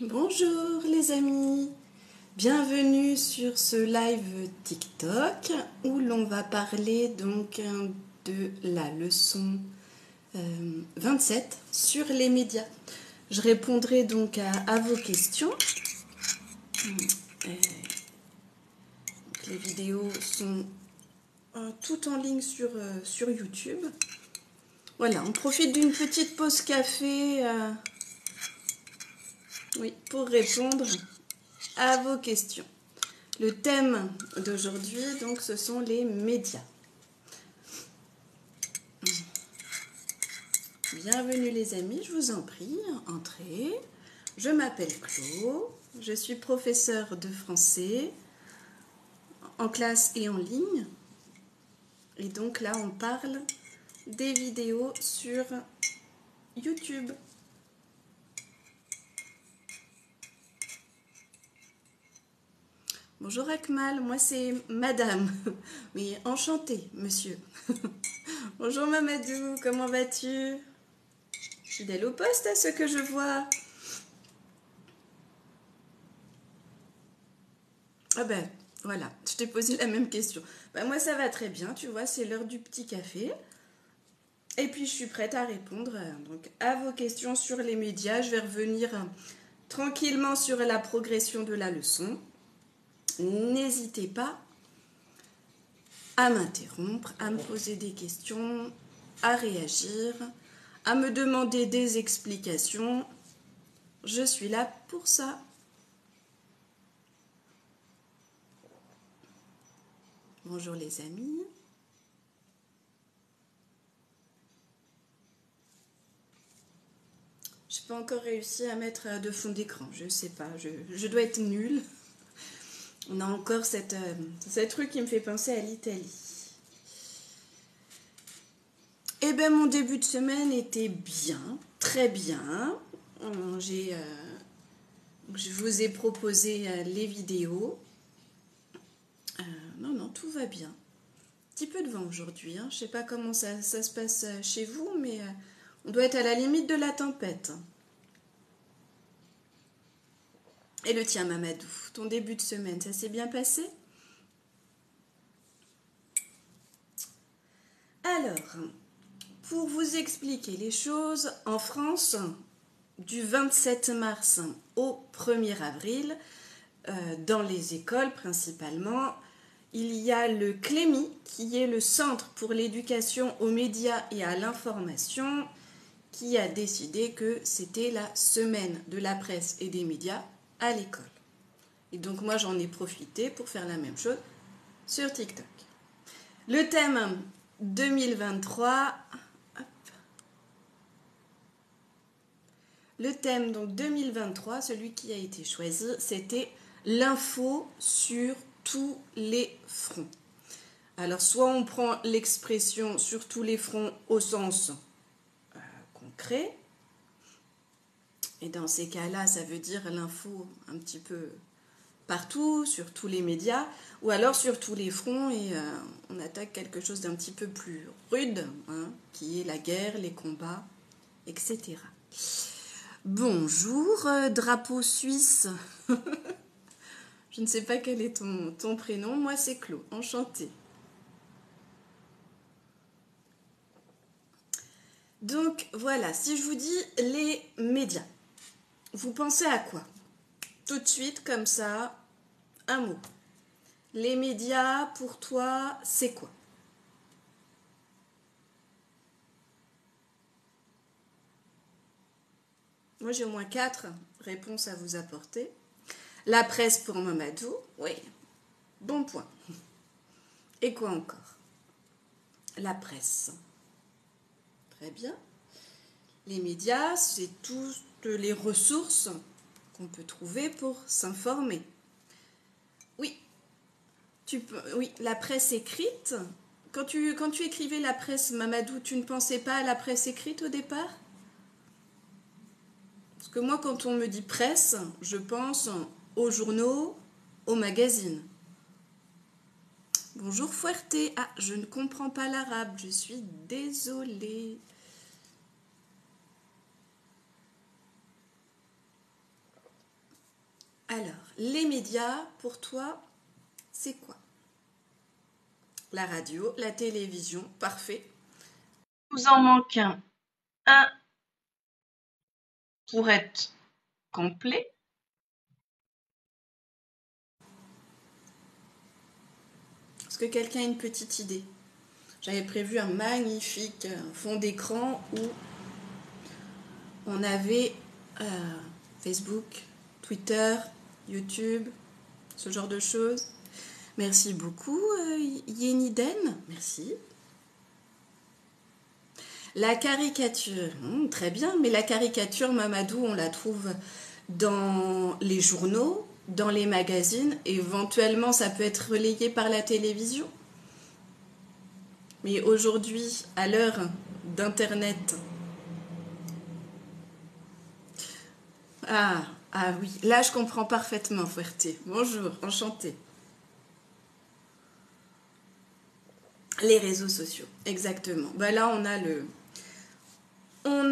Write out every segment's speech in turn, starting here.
Bonjour les amis, bienvenue sur ce live TikTok où l'on va parler donc de la leçon 27 sur les médias. Je répondrai donc à vos questions. Les vidéos sont toutes en ligne sur YouTube. Voilà, on profite d'une petite pause café pour répondre à vos questions. Le thème d'aujourd'hui, donc, ce sont les médias. Bienvenue les amis, je vous en prie, entrez. Je m'appelle Chlo, je suis professeure de français en classe et en ligne. Et donc là, on parle des vidéos sur YouTube. Bonjour Akmal, moi c'est Madame. Oui, enchantée, monsieur. Bonjour Mamadou, comment vas-tu? Fidèle au poste à ce que je vois. Ah ben, voilà, je t'ai posé la même question. Ben, moi ça va très bien, tu vois, c'est l'heure du petit café. Et puis je suis prête à répondre donc, à vos questions sur les médias. Je vais revenir tranquillement sur la progression de la leçon. N'hésitez pas à m'interrompre, à me poser des questions, à réagir, à me demander des explications. Je suis là pour ça. Bonjour les amis. Je n'ai pas encore réussi à mettre de fond d'écran, je ne sais pas, je dois être nulle. On a encore cette truc qui me fait penser à l'Italie. Eh bien, mon début de semaine était bien, très bien. Je vous ai proposé les vidéos. Non, tout va bien. Un petit peu de vent aujourd'hui. Je ne sais pas comment ça se passe chez vous, mais on doit être à la limite de la tempête. Et le tien, Mamadou, ton début de semaine, ça s'est bien passé? Alors, pour vous expliquer les choses, en France, du 27 mars au 1er avril, dans les écoles principalement, il y a le CLEMI, qui est le Centre pour l'éducation aux médias et à l'information, qui a décidé que c'était la semaine de la presse et des médias à l'école. Et donc moi j'en ai profité pour faire la même chose sur TikTok. Le thème 2023, le thème donc 2023, celui qui a été choisi, c'était l'info sur tous les fronts. Alors soit on prend l'expression sur tous les fronts au sens concret, et dans ces cas-là, ça veut dire l'info un petit peu partout, sur tous les médias, ou alors sur tous les fronts, et on attaque quelque chose d'un petit peu plus rude, qui est la guerre, les combats, etc. Bonjour, drapeau suisse. Je ne sais pas quel est ton prénom, moi c'est Chlo, enchantée. Donc voilà, si je vous dis les médias, vous pensez à quoi? Tout de suite, comme ça, un mot. Les médias, pour toi, c'est quoi? Moi, j'ai au moins 4 réponses à vous apporter. La presse pour Mamadou, oui, bon point. Et quoi encore? La presse. Très bien. Les médias, c'est toutes les ressources qu'on peut trouver pour s'informer. Oui, oui, la presse écrite. Quand tu écrivais la presse, Mamadou, tu ne pensais pas à la presse écrite au départ? Parce que moi, quand on me dit presse, je pense aux journaux, aux magazines. Bonjour Fuerte. Ah, je ne comprends pas l'arabe, je suis désolée. Alors, les médias, pour toi, c'est quoi? La radio, la télévision, parfait. Il vous en manque un pour être complet. Est-ce que quelqu'un a une petite idée? J'avais prévu un magnifique fond d'écran où on avait Facebook, Twitter, YouTube, ce genre de choses. Merci beaucoup, Yeniden. Merci. La caricature, très bien, mais la caricature, Mamadou, on la trouve dans les journaux, dans les magazines, éventuellement ça peut être relayé par la télévision. Mais aujourd'hui, à l'heure d'Internet, ah oui, là je comprends parfaitement, Fuerté. Bonjour, enchantée. Les réseaux sociaux, exactement. Bah là, on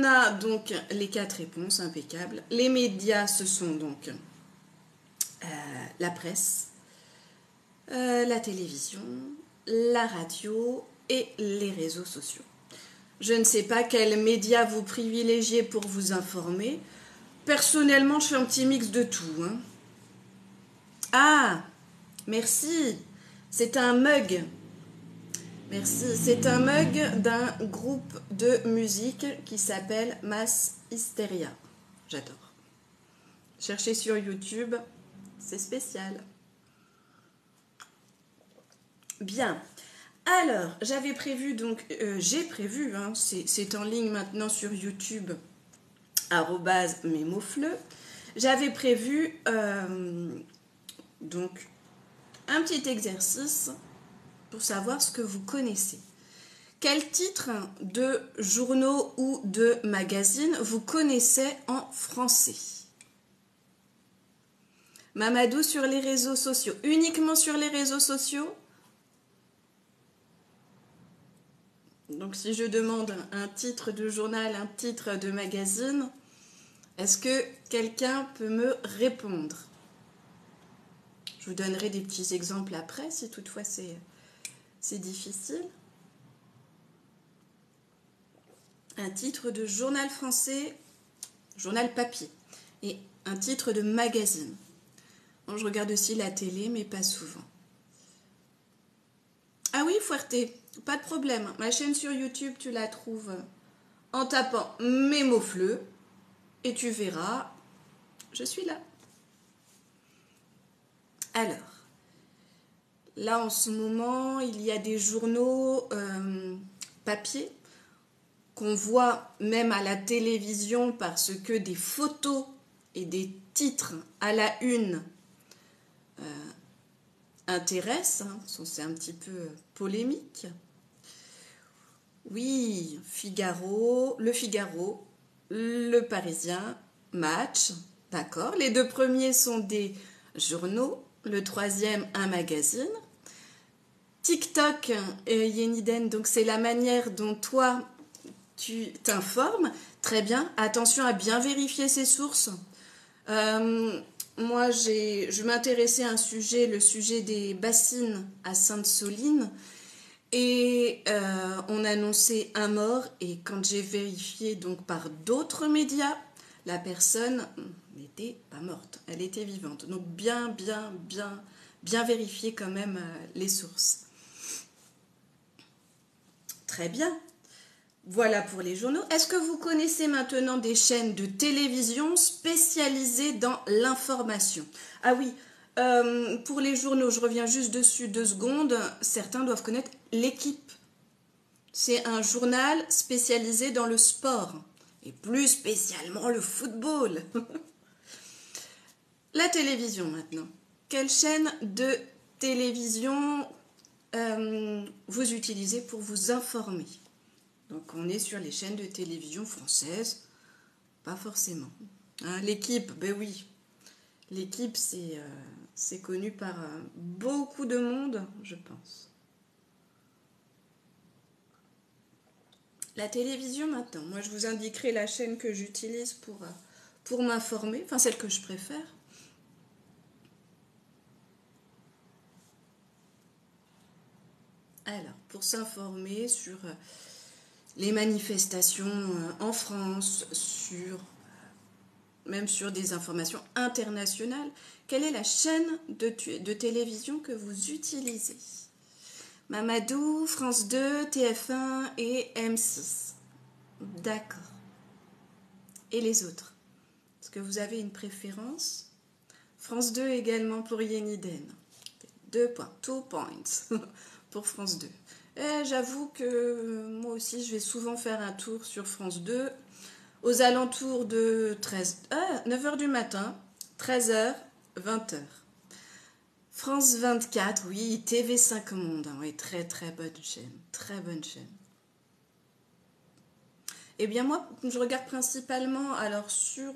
a donc les 4 réponses impeccables. Les médias, ce sont donc la presse, la télévision, la radio et les réseaux sociaux. Je ne sais pas quels médias vous privilégiez pour vous informer. Personnellement, je fais un petit mix de tout. Hein. Ah, merci. C'est un mug. Merci. C'est un mug d'un groupe de musique qui s'appelle Mass Hysteria. J'adore. Cherchez sur YouTube, c'est spécial. Bien. Alors, j'avais prévu, donc, j'ai prévu, hein, c'est en ligne maintenant sur YouTube, @mesmotsfleu. J'avais prévu, donc, un petit exercice pour savoir ce que vous connaissez. Quel titre de journaux ou de magazines vous connaissez en français? Mamadou, sur les réseaux sociaux. Uniquement sur les réseaux sociaux? Donc si je demande un titre de journal, un titre de magazine, est-ce que quelqu'un peut me répondre? Je vous donnerai des petits exemples après, si toutefois c'est difficile. Un titre de journal français, journal papier, et un titre de magazine. Bon, je regarde aussi la télé, mais pas souvent. Ah oui, Fuerté, pas de problème. Ma chaîne sur YouTube, tu la trouves en tapant Mesmotsfleu et tu verras, je suis là. Alors, là en ce moment, il y a des journaux papier qu'on voit même à la télévision parce que des photos et des titres à la une intéressent. Hein, c'est un petit peu polémique. Oui, Figaro, le Parisien, Match, d'accord. Les 2 premiers sont des journaux, le 3e un magazine. TikTok, Yeniden, donc c'est la manière dont toi tu t'informes. Très bien, attention à bien vérifier ses sources. Moi, je m'intéressais à un sujet, le sujet des bassines à Sainte-Soline. Et on annonçait un mort et quand j'ai vérifié donc par d'autres médias, la personne n'était pas morte, elle était vivante. Donc bien vérifier quand même les sources. Très bien. Voilà pour les journaux. Est-ce que vous connaissez maintenant des chaînes de télévision spécialisées dans l'information? Ah oui, pour les journaux, je reviens juste dessus 2 secondes. Certains doivent connaître L'Équipe. C'est un journal spécialisé dans le sport, et plus spécialement le football. La télévision maintenant. Quelle chaîne de télévision vous utilisez pour vous informer? Donc on est sur les chaînes de télévision françaises, pas forcément. Hein, L'Équipe, ben oui. L'Équipe, c'est connu par beaucoup de monde, je pense. La télévision maintenant, moi je vous indiquerai la chaîne que j'utilise pour m'informer, enfin celle que je préfère. Alors, pour s'informer sur les manifestations en France, même sur des informations internationales, quelle est la chaîne de télévision que vous utilisez? Mamadou, France 2, TF1 et M6. D'accord. Et les autres? Est-ce que vous avez une préférence? France 2 également pour Yeniden. 2 points, 2 points pour France 2. Et j'avoue que moi aussi, je vais souvent faire un tour sur France 2 aux alentours de 9h du matin, 13h, 20h. France 24, oui, TV5 Monde, hein, oui, très très bonne chaîne, très bonne chaîne. Eh bien moi, je regarde principalement, alors sur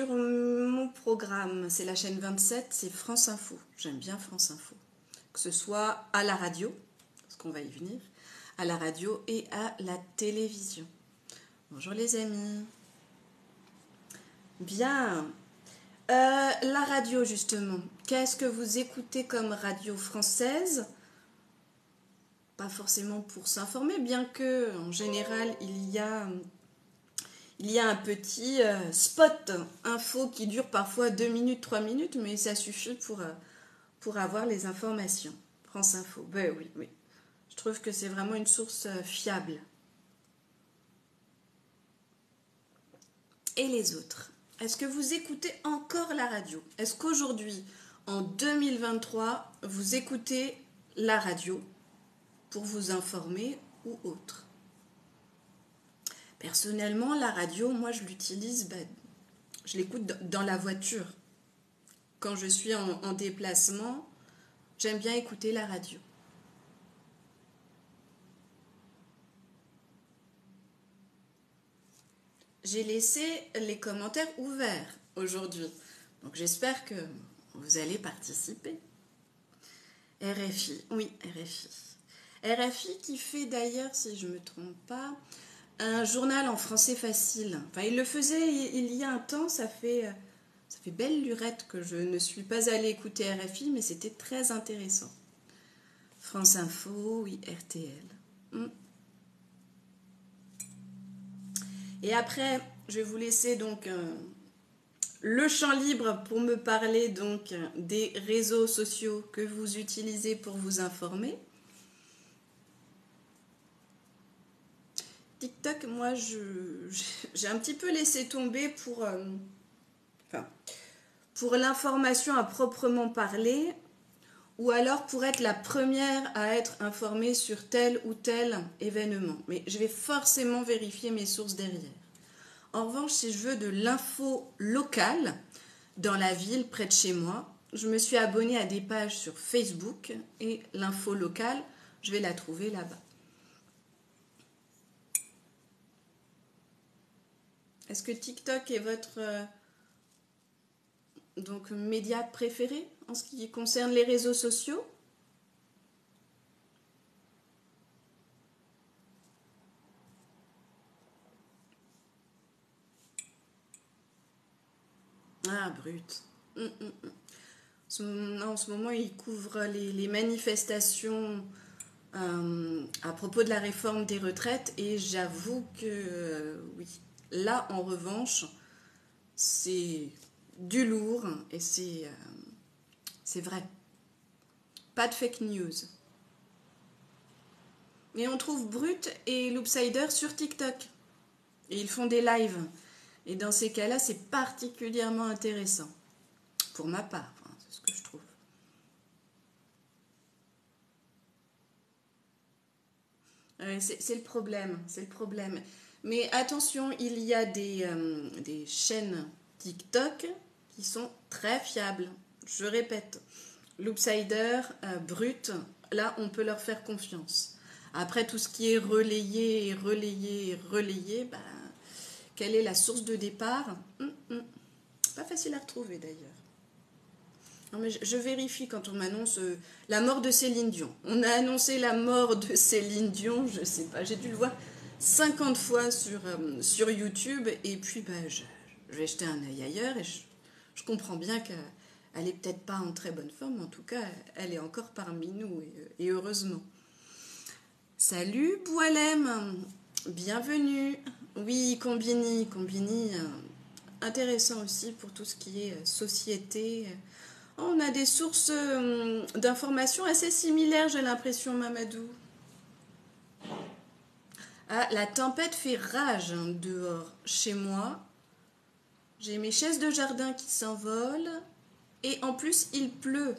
mon programme, c'est la chaîne 27, c'est France Info. J'aime bien France Info. Que ce soit à la radio, parce qu'on va y venir, à la radio et à la télévision. Bonjour les amis. Bien. La radio justement. Qu'est-ce que vous écoutez comme radio française? Pas forcément pour s'informer, bien que en général il y a un petit spot info qui dure parfois 2 minutes, 3 minutes, mais ça suffit pour avoir les informations. France Info, ben oui, oui. Je trouve que c'est vraiment une source fiable. Et les autres? Est-ce que vous écoutez encore la radio? Est-ce qu'aujourd'hui, en 2023, vous écoutez la radio pour vous informer ou autre? Personnellement, la radio, moi, je l'utilise, je l'écoute dans la voiture. Quand je suis en déplacement, j'aime bien écouter la radio. J'ai laissé les commentaires ouverts aujourd'hui. Donc j'espère que vous allez participer. RFI, oui, RFI. RFI qui fait d'ailleurs, si je ne me trompe pas, un journal en français facile. Enfin, il le faisait il y a un temps, ça fait belle lurette que je ne suis pas allée écouter RFI, mais c'était très intéressant. France Info, oui, RTL. Et après, je vais vous laisser donc le champ libre pour me parler donc des réseaux sociaux que vous utilisez pour vous informer. TikTok, moi, j'ai un petit peu laissé tomber pour l'information à proprement parler, ou alors pour être la première à être informée sur tel ou tel événement. Mais je vais forcément vérifier mes sources derrière. En revanche, si je veux de l'info locale dans la ville près de chez moi, je me suis abonnée à des pages sur Facebook et l'info locale, je vais la trouver là-bas. Est-ce que TikTok est votre donc média préféré en ce qui concerne les réseaux sociaux? Ah, brut. En ce moment, il couvre les manifestations à propos de la réforme des retraites et j'avoue que oui, là en revanche, c'est du lourd et c'est vrai. Pas de fake news. Et on trouve Brut et Loopsider sur TikTok. Et ils font des lives. Et dans ces cas-là, c'est particulièrement intéressant. Pour ma part, enfin, c'est ce que je trouve. C'est le problème, c'est le problème. Mais attention, il y a des chaînes TikTok qui sont très fiables. Je répète, Loopsider, Brut, là, on peut leur faire confiance. Après, tout ce qui est relayé, quelle est la source de départ? Pas facile à retrouver d'ailleurs. Non, mais je vérifie quand on m'annonce la mort de Céline Dion. On a annoncé la mort de Céline Dion, je sais pas, j'ai dû le voir 50 fois sur YouTube et puis je vais jeter un œil ailleurs et je comprends bien qu'elle Elle est peut-être pas en très bonne forme, en tout cas, elle est encore parmi nous, et heureusement. Salut Boualem, bienvenue. Oui, Combini, intéressant aussi pour tout ce qui est société. On a des sources d'informations assez similaires, j'ai l'impression, Mamadou. Ah, la tempête fait rage dehors. Chez moi, j'ai mes chaises de jardin qui s'envolent et en plus il pleut.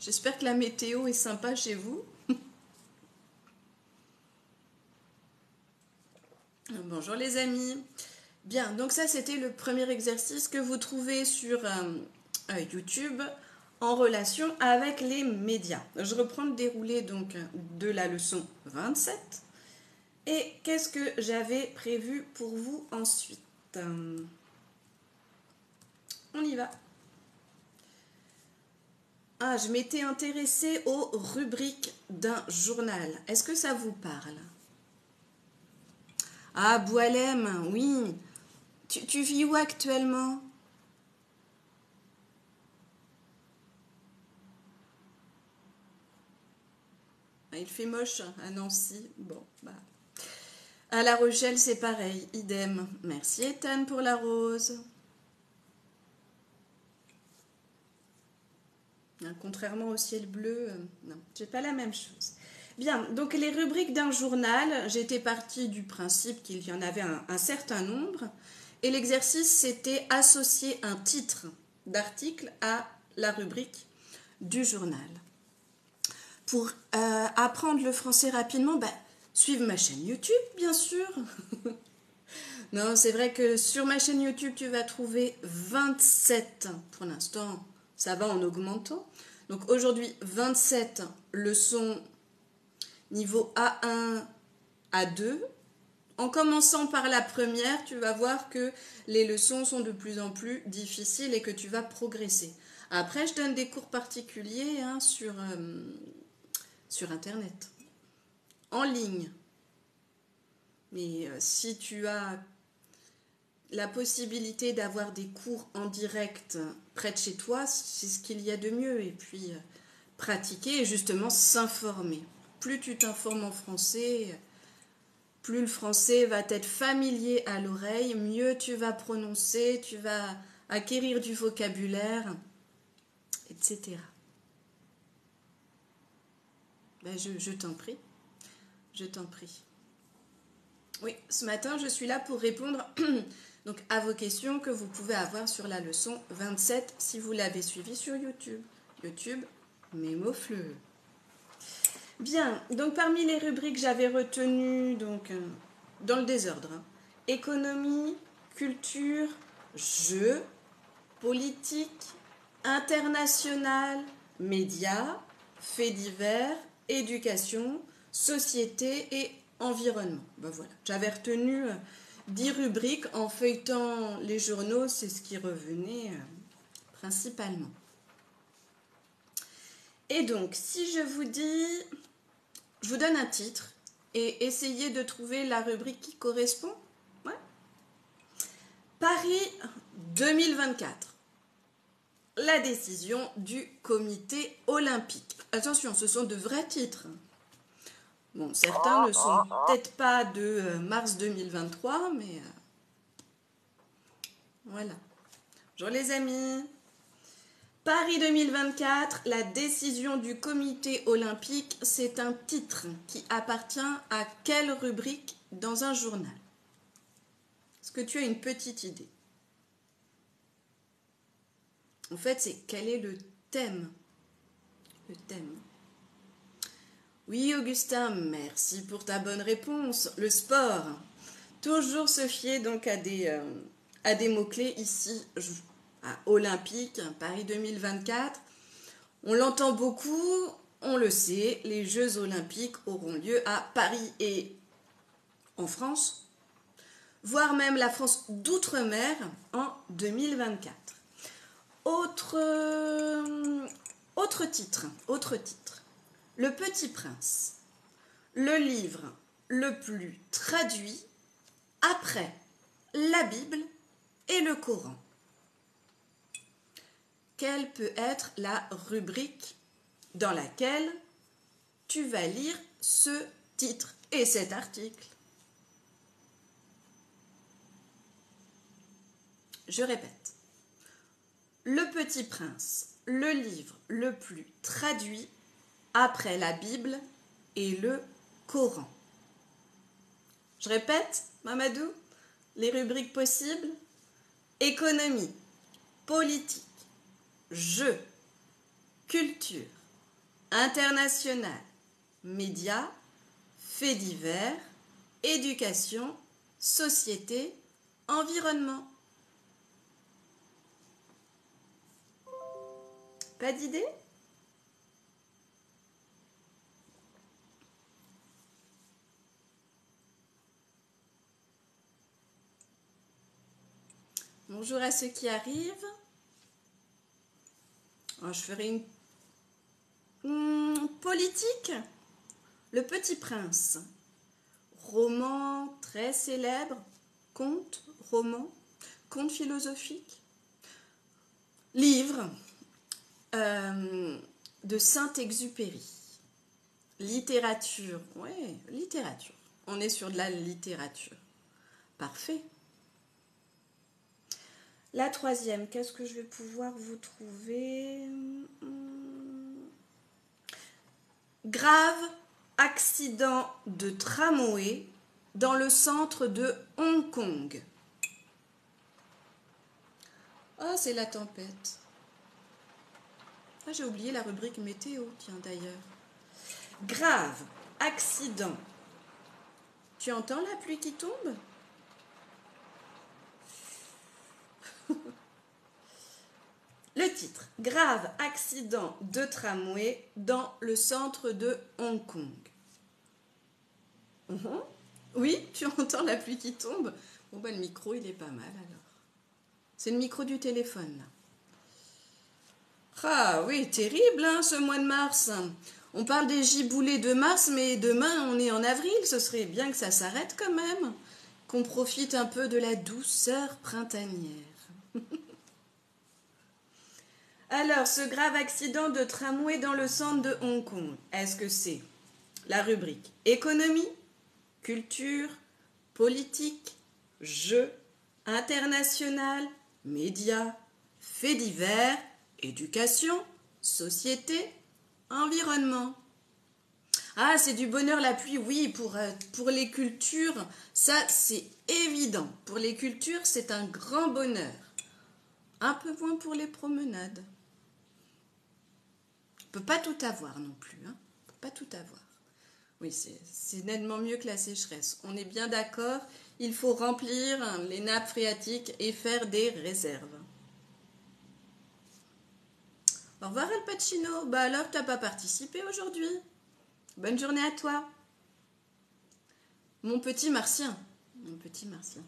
J'espère que la météo est sympa chez vous. Bonjour les amis. Bien, donc ça c'était le premier exercice que vous trouvez sur YouTube en relation avec les médias. Je reprends le déroulé donc de la leçon 27. Et qu'est-ce que j'avais prévu pour vous ensuite? On y va. Ah, je m'étais intéressée aux rubriques d'un journal. Est-ce que ça vous parle? Ah, Boualem, oui. Tu vis où actuellement? Il fait moche à Nancy. Bon, bah. À La Rochelle, c'est pareil, idem. Merci Ethan pour la rose. Contrairement au ciel bleu, non, j'ai pas la même chose. Bien, donc les rubriques d'un journal, j'étais partie du principe qu'il y en avait un certain nombre, et l'exercice c'était associer un titre d'article à la rubrique du journal. Pour apprendre le français rapidement, suivez ma chaîne YouTube, bien sûr. Non, c'est vrai que sur ma chaîne YouTube, tu vas trouver 27, pour l'instant, ça va en augmentant. Donc aujourd'hui, 27 leçons niveau A1, A2. En commençant par la première, tu vas voir que les leçons sont de plus en plus difficiles et que tu vas progresser. Après, je donne des cours particuliers sur Internet, en ligne. Mais si tu as la possibilité d'avoir des cours en direct près de chez toi, c'est ce qu'il y a de mieux. Et puis, pratiquer et justement s'informer. Plus tu t'informes en français, plus le français va être familier à l'oreille, mieux tu vas prononcer, tu vas acquérir du vocabulaire, etc. Je t'en prie, je t'en prie. Oui, ce matin, je suis là pour répondre donc, à vos questions que vous pouvez avoir sur la leçon 27 si vous l'avez suivie sur YouTube. YouTube, Mémofleu. Bien, donc parmi les rubriques, j'avais retenu, donc, dans le désordre, économie, culture, jeux, politique, international, médias, faits divers, éducation, société et environnement. Voilà, j'avais retenu 10 rubriques en feuilletant les journaux, c'est ce qui revenait principalement. Et donc, si je vous dis, je vous donne un titre et essayez de trouver la rubrique qui correspond. Ouais. Paris 2024. La décision du comité olympique. Attention, ce sont de vrais titres. Bon, certains ne sont peut-être pas de mars 2023, mais voilà. Bonjour les amis. Paris 2024, la décision du comité olympique, c'est un titre qui appartient à quelle rubrique dans un journal? Est-ce que tu as une petite idée? En fait, c'est quel est le thème? Le thème. Oui, Augustin, merci pour ta bonne réponse. Le sport. Toujours se fier donc à des mots-clés ici, à Olympique, Paris 2024. On l'entend beaucoup, on le sait, les Jeux Olympiques auront lieu à Paris et en France, voire même la France d'outre-mer en 2024. Autre titre. Le Petit Prince, le livre le plus traduit après la Bible et le Coran. quelle peut être la rubrique dans laquelle tu vas lire ce titre et cet article? Je répète. Le Petit Prince, le livre le plus traduit après la Bible et le Coran. Je répète, Mamadou, les rubriques possibles: économie, politique, jeux, culture, international, médias, faits divers, éducation, société, environnement. Pas d'idée? Bonjour à ceux qui arrivent. Alors, je ferai une politique. Le Petit Prince. Roman très célèbre. Conte, roman, conte philosophique. Livre de Saint-Exupéry. Littérature. Ouais, littérature. On est sur de la littérature. Parfait. La troisième, qu'est-ce que je vais pouvoir vous trouver? Grave accident de tramway dans le centre de Hong Kong. Ah, c'est la tempête. Ah, j'ai oublié la rubrique météo, tiens d'ailleurs. Grave accident. Tu entends la pluie qui tombe? Le titre: grave accident de tramway dans le centre de Hong Kong. Oui, tu entends la pluie qui tombe? Bon, ben le micro, il est pas mal alors. C'est le micro du téléphone, là. Ah oui, terrible, hein, ce mois de mars. On parle des giboulées de mars, mais demain, on est en avril. Ce serait bien que ça s'arrête quand même. Qu'on profite un peu de la douceur printanière. Alors, ce grave accident de tramway dans le centre de Hong Kong, est-ce que c'est la rubrique économie, culture, politique, jeux, international, médias, faits divers, éducation, société, environnement? Ah, c'est du bonheur la pluie, oui, pour les cultures, ça c'est évident. Pour les cultures, c'est un grand bonheur. Un peu moins pour les promenades. On ne peut pas tout avoir non plus, hein. On ne peut pas tout avoir. Oui, c'est nettement mieux que la sécheresse. On est bien d'accord, il faut remplir les nappes phréatiques et faire des réserves. Au revoir Al Pacino. Bah alors, t'as pas participé aujourd'hui. Bonne journée à toi. Mon petit martien. Mon petit martien.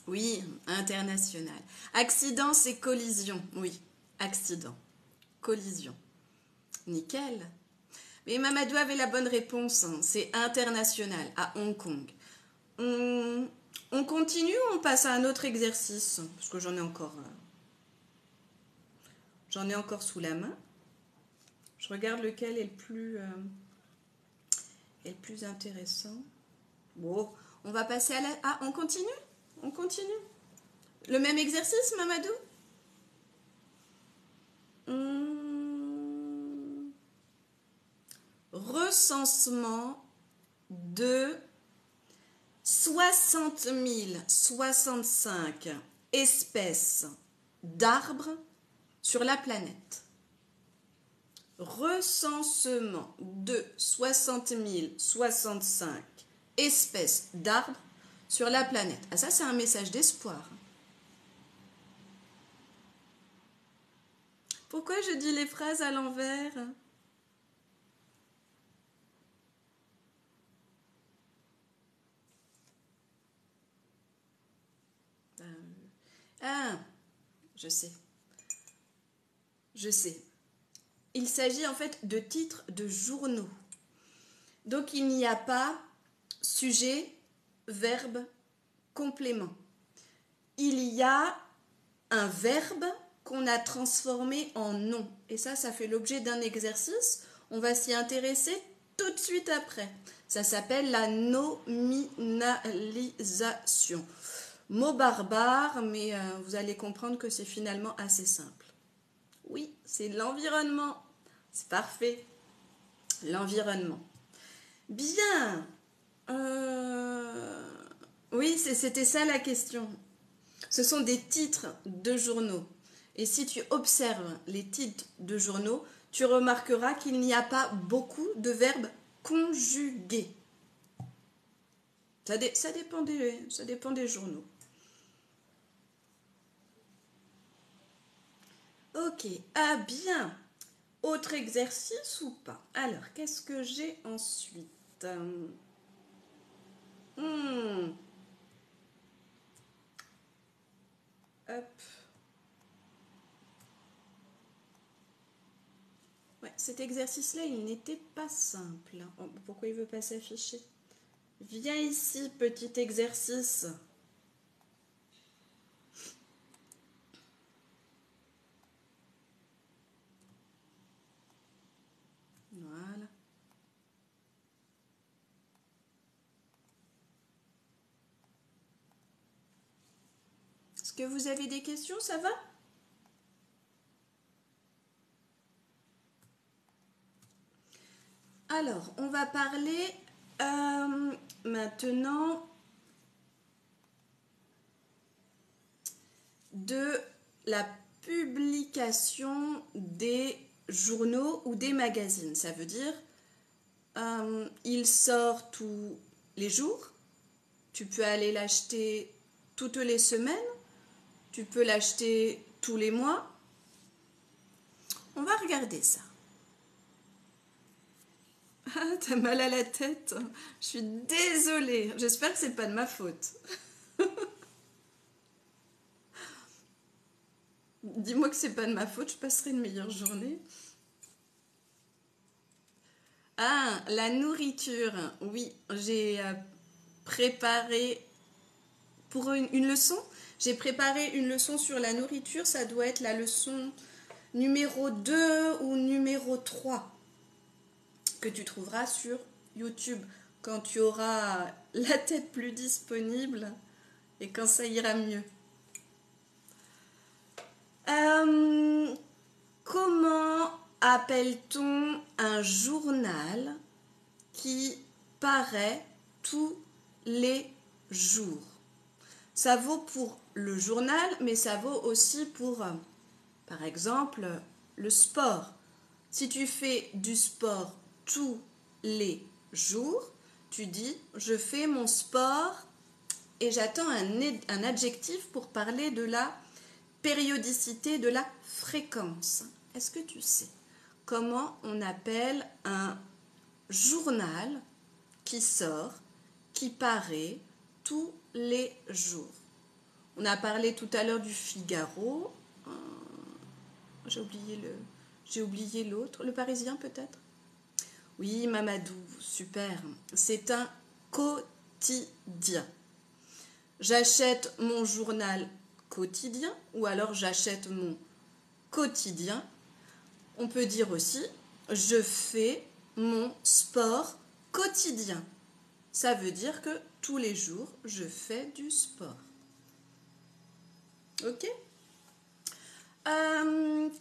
Oui, international. Accident, c'est collision. Oui, accident. Collision. Nickel. Mais Mamadou avait la bonne réponse. C'est international, à Hong Kong. On continue ou on passe à un autre exercice? Parce que j'en ai encore sous la main. Je regarde lequel est le plus intéressant. Bon, on va passer à la... Ah, on continue? On continue. Le même exercice, Mamadou? Recensement de 60 065 espèces d'arbres sur la planète. Recensement de 60 065 espèces d'arbres sur la planète. Ah, ça, c'est un message d'espoir. Pourquoi je dis les phrases à l'envers? Ah, je sais. Je sais. Il s'agit en fait de titres de journaux. Donc il n'y a pas sujet, verbe, complément. il y a un verbe qu'on a transformé en nom. Et ça fait l'objet d'un exercice. On va s'y intéresser tout de suite après. Ça s'appelle la nominalisation. Mot barbare, mais vous allez comprendre que c'est finalement assez simple. Oui, c'est l'environnement. C'est parfait. L'environnement. Bien. Oui, c'était ça la question. Ce sont des titres de journaux. Et si tu observes les titres de journaux, tu remarqueras qu'il n'y a pas beaucoup de verbes conjugués. Ça dépend des journaux. Ok, ah bien. Autre exercice ou pas? Alors, qu'est-ce que j'ai ensuite? Hop. Ouais, cet exercice-là, il n'était pas simple. Oh, pourquoi il ne veut pas s'afficher? Viens ici, petit exercice. Voilà. Est-ce que vous avez des questions? Ça va? Alors, on va parler maintenant de la publication des journaux ou des magazines. Ça veut dire, il sort tous les jours. Tu peux aller l'acheter toutes les semaines. Tu peux l'acheter tous les mois. On va regarder ça. Ah, t'as mal à la tête. Je suis désolée. J'espère que c'est pas de ma faute. Dis-moi que c'est pas de ma faute, je passerai une meilleure journée. Ah, la nourriture. Oui, j'ai préparé pour une leçon. J'ai préparé une leçon sur la nourriture. Ça doit être la leçon numéro 2 ou numéro 3 que tu trouveras sur YouTube quand tu auras la tête plus disponible et quand ça ira mieux. Comment appelle-t-on un journal qui paraît tous les jours? Ça vaut pour le journal, mais ça vaut aussi pour, par exemple, le sport. Si tu fais du sport tous les jours, tu dis « je fais mon sport » et j'attends un adjectif pour parler de la périodicité, de la fréquence. Est-ce que tu sais comment on appelle un journal qui sort, qui paraît tous les jours? On a parlé tout à l'heure du Figaro. J'ai oublié l'autre. Le Parisien peut-être? Oui, Mamadou, super. C'est un quotidien. J'achète mon journal quotidien ou alors j'achète mon quotidien. On peut dire aussi je fais mon sport quotidien. Ça veut dire que tous les jours, je fais du sport. Ok?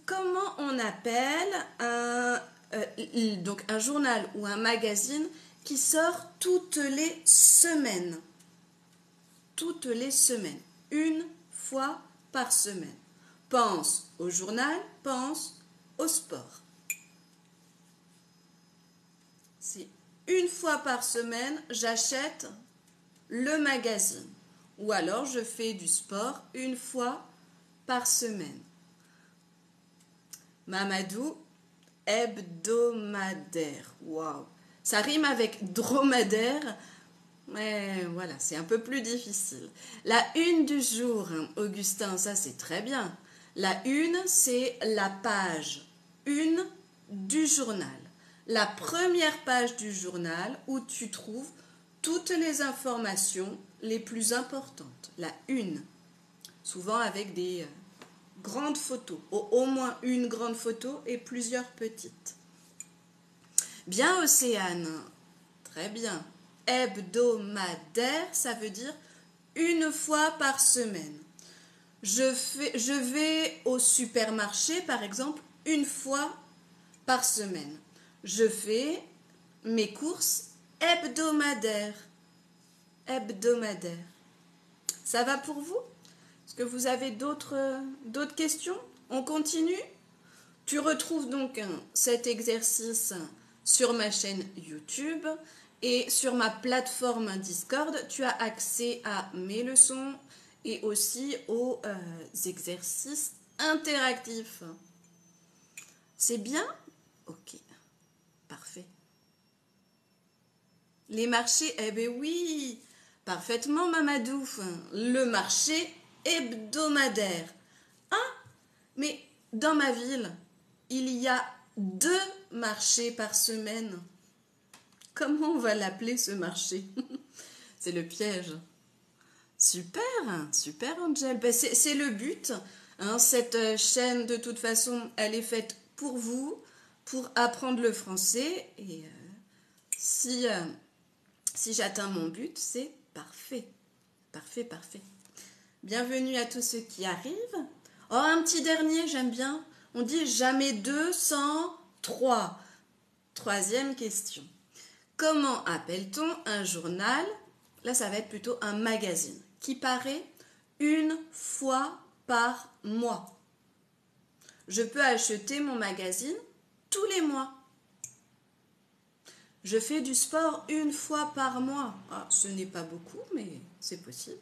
Comment on appelle donc un journal ou un magazine qui sort toutes les semaines? Toutes les semaines. Une fois par semaine. Pense au journal, pense au sport. C'est une fois par semaine, j'achète le magazine. Ou alors, je fais du sport une fois par semaine. Mamadou, hebdomadaire. Waouh! Ça rime avec dromadaire, mais voilà, c'est un peu plus difficile. La une du jour, Augustin, ça c'est très bien. La une, c'est la page une du journal. La première page du journal où tu trouves toutes les informations les plus importantes. La une. souvent avec des grandes photos, au moins une grande photo et plusieurs petites. Bien Océane, très bien. Hebdomadaire, ça veut dire une fois par semaine. Je vais au supermarché, par exemple, une fois par semaine. Je fais mes courses hebdomadaires. Hebdomadaire. Ça va pour vous? Est-ce que vous avez d'autres questions? On continue? Tu retrouves donc cet exercice sur ma chaîne YouTube et sur ma plateforme Discord. Tu as accès à mes leçons et aussi aux exercices interactifs. C'est bien? Ok, parfait. Les marchés, eh bien oui, parfaitement Mamadou. Le marché hebdomadaire. Ah, mais dans ma ville, il y a 2 marchés par semaine. Comment on va l'appeler ce marché? C'est le piège. Super, super Angel. Ben, c'est le but. Hein, cette chaîne, de toute façon, elle est faite pour vous, pour apprendre le français. Et si j'atteins mon but, c'est parfait. Parfait, parfait. Bienvenue à tous ceux qui arrivent. Oh, un petit dernier, j'aime bien. On dit jamais 2 sans 3. Troisième question. Comment appelle-t-on un journal? Là, ça va être plutôt un magazine qui paraît une fois par mois. Je peux acheter mon magazine tous les mois. Je fais du sport une fois par mois. Ah, ce n'est pas beaucoup, mais c'est possible.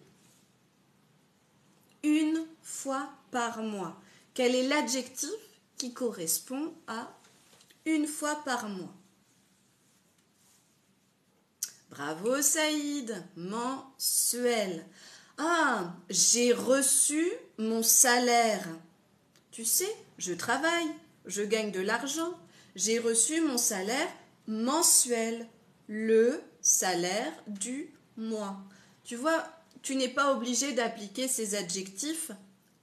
Une fois par mois. Quel est l'adjectif qui correspond à une fois par mois? Bravo Saïd, mensuel. Ah, j'ai reçu mon salaire. Tu sais, je travaille, je gagne de l'argent. J'ai reçu mon salaire mensuel, le salaire du mois. Tu vois, tu n'es pas obligé d'appliquer ces adjectifs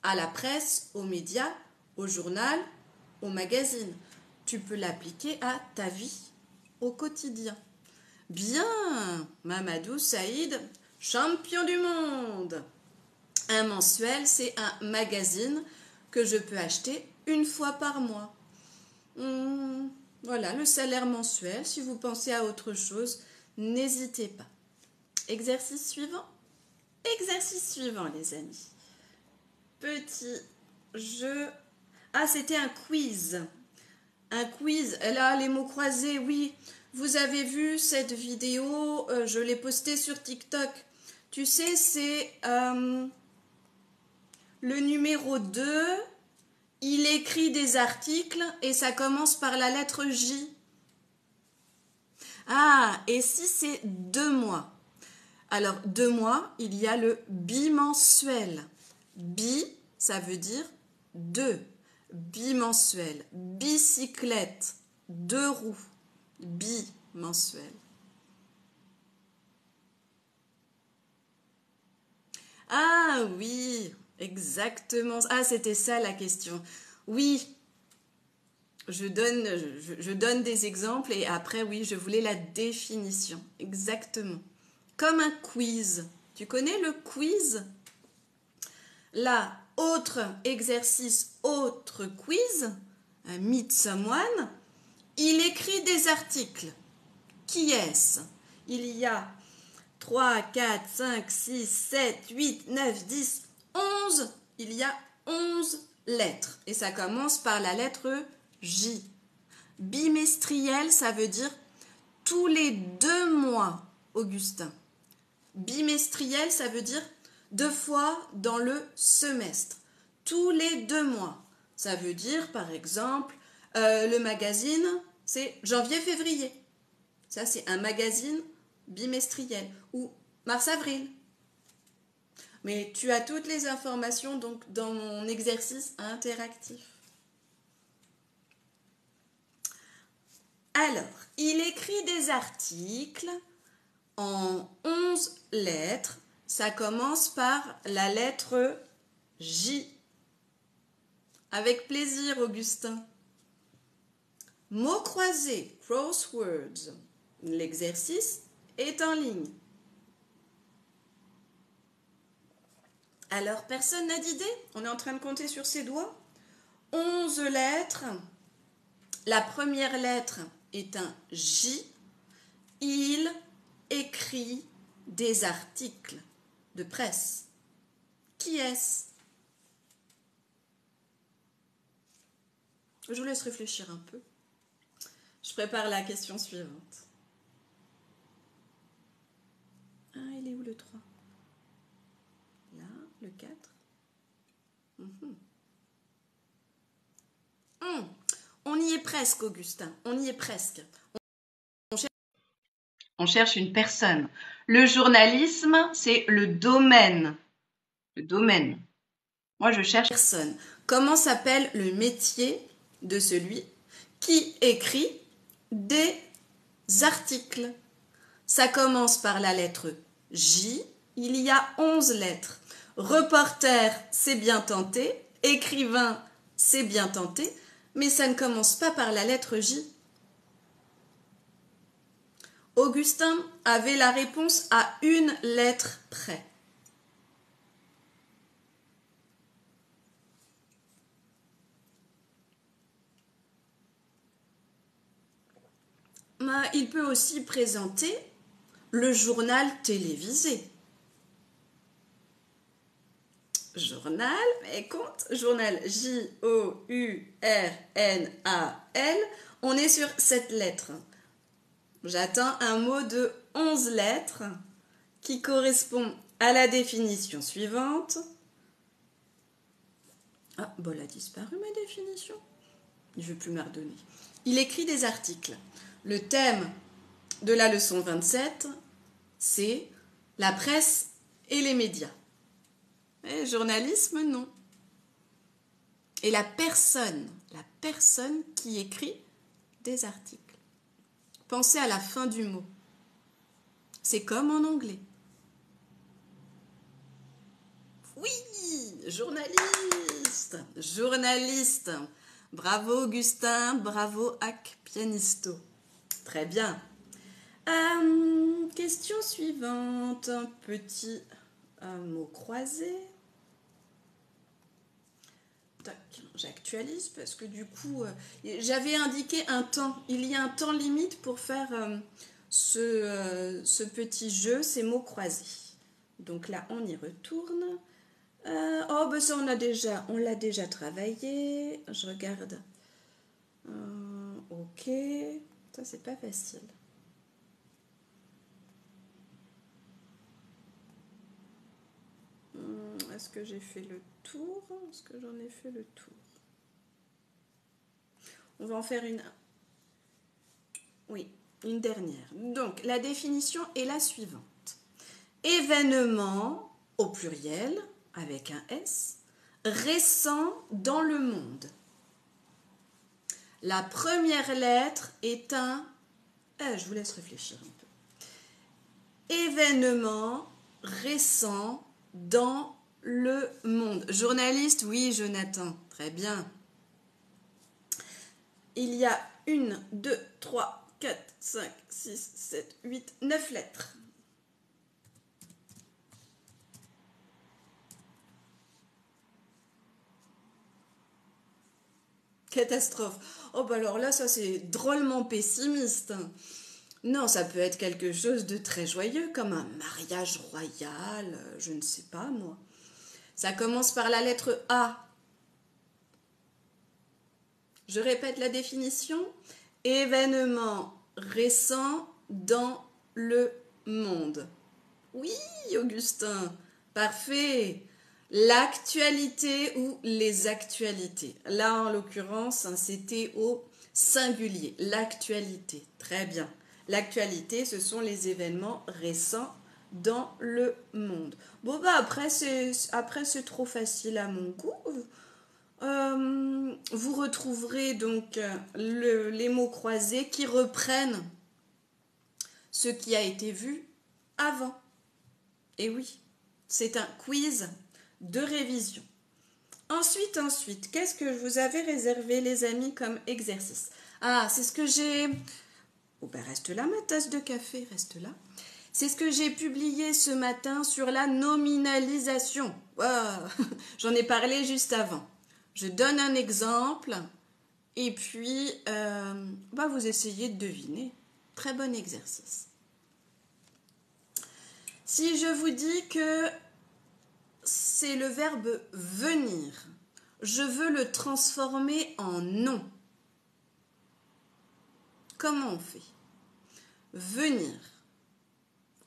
à la presse, aux médias, au journal, au magazine. Tu peux l'appliquer à ta vie, au quotidien. Bien, Mamadou Saïd, champion du monde. Un mensuel, c'est un magazine que je peux acheter une fois par mois. Voilà, le salaire mensuel. Si vous pensez à autre chose, n'hésitez pas. Exercice suivant. Exercice suivant, les amis. Petit jeu. Ah, c'était un quiz. Un quiz. Là, les mots croisés, oui. Vous avez vu cette vidéo, je l'ai postée sur TikTok. Tu sais, c'est le numéro 2. Il écrit des articles et ça commence par la lettre J. Ah, et si c'est 2 mois? Alors, 2 mois, il y a le bimensuel. Bi, ça veut dire 2. Bimensuel. Bicyclette, 2 roues. Bimensuel. Ah oui, exactement. Ah, c'était ça la question. Oui, je donne des exemples et après, oui, je voulais la définition. Exactement. Comme un quiz. Tu connais le quiz? Là, autre exercice, autre quiz. Meet someone. Il écrit des articles. Qui est-ce? Il y a 3, 4, 5, 6, 7, 8, 9, 10, 11. Il y a 11 lettres. Et ça commence par la lettre J. Bimestriel, ça veut dire tous les 2 mois, Augustin. Bimestriel, ça veut dire 2 fois dans le semestre. Tous les 2 mois. Ça veut dire, par exemple, le magazine, c'est janvier-février. Ça, c'est un magazine bimestriel. Ou mars-avril. Mais tu as toutes les informations donc dans mon exercice interactif. Alors, il écrit des articles en 11 lettres. Ça commence par la lettre J. Avec plaisir, Augustin. Mots croisés, crosswords. L'exercice est en ligne. Alors, personne n'a d'idée? On est en train de compter sur ses doigts. 11 lettres. La première lettre est un J. Il écrit des articles de presse. Qui est-ce? Je vous laisse réfléchir un peu. Je prépare la question suivante. Ah, il est où le 3? Là, le 4. On y est presque, Augustin. On y est presque. On cherche une personne. Le journalisme, c'est le domaine. Le domaine. Moi, je cherche personne. Comment s'appelle le métier de celui qui écrit des articles? Ça commence par la lettre J. Il y a 11 lettres. Reporter, c'est bien tenté. Écrivain, c'est bien tenté. Mais ça ne commence pas par la lettre J. Augustin avait la réponse à une lettre près. Il peut aussi présenter le journal télévisé. Journal, mais compte, journal Journal. On est sur cette lettre. J'attends un mot de 11 lettres qui correspond à la définition suivante. Ah, bon, elle a disparu ma définition. Je ne veux plus me redonner. Il écrit des articles. Le thème de la leçon 27, c'est la presse et les médias. Et journalisme, non. Et la personne qui écrit des articles. Pensez à la fin du mot. C'est comme en anglais. Oui, journaliste. Journaliste. Bravo Augustin, bravo Ac Pianisto. Très bien. Question suivante. Un petit mot croisé. J'actualise parce que du coup, j'avais indiqué un temps. Il y a un temps limite pour faire ce petit jeu, ces mots croisés. Donc là, on y retourne. Oh, ben ça, on l'a déjà travaillé. Je regarde. Ok. Ça, c'est pas facile. Est-ce que j'ai fait le tour? Est-ce que j'en ai fait le tour? On va en faire une. Oui, une dernière. Donc, la définition est la suivante. Événement, au pluriel, avec un S, récent dans le monde. La première lettre est un... je vous laisse réfléchir un peu. Événement récent dans le monde. Journaliste, oui, Jonathan. Très bien. Il y a 1, 2, 3, 4, 5, 6, 7, 8, 9 lettres. Catastrophe. Oh bah alors là, ça c'est drôlement pessimiste. Non, ça peut être quelque chose de très joyeux, comme un mariage royal, je ne sais pas moi. Ça commence par la lettre A. Je répète la définition. Événement récent dans le monde. Oui, Augustin, parfait. L'actualité ou les actualités. Là, en l'occurrence, c'était au singulier. L'actualité, très bien. L'actualité, ce sont les événements récents dans le monde. Bon, bah après, c'est trop facile à mon goût. Vous retrouverez donc les mots croisés qui reprennent ce qui a été vu avant. Et oui, c'est un quiz de révision. Ensuite, qu'est-ce que je vous avais réservé, les amis, comme exercice? Ah, c'est ce que j'ai... Oh ben reste là, ma tasse de café, reste là. C'est ce que j'ai publié ce matin sur la nominalisation. Wow. J'en ai parlé juste avant. Je donne un exemple et puis vous essayez de deviner. Très bon exercice. Si je vous dis que c'est le verbe venir, je veux le transformer en nom. Comment on fait? Venir.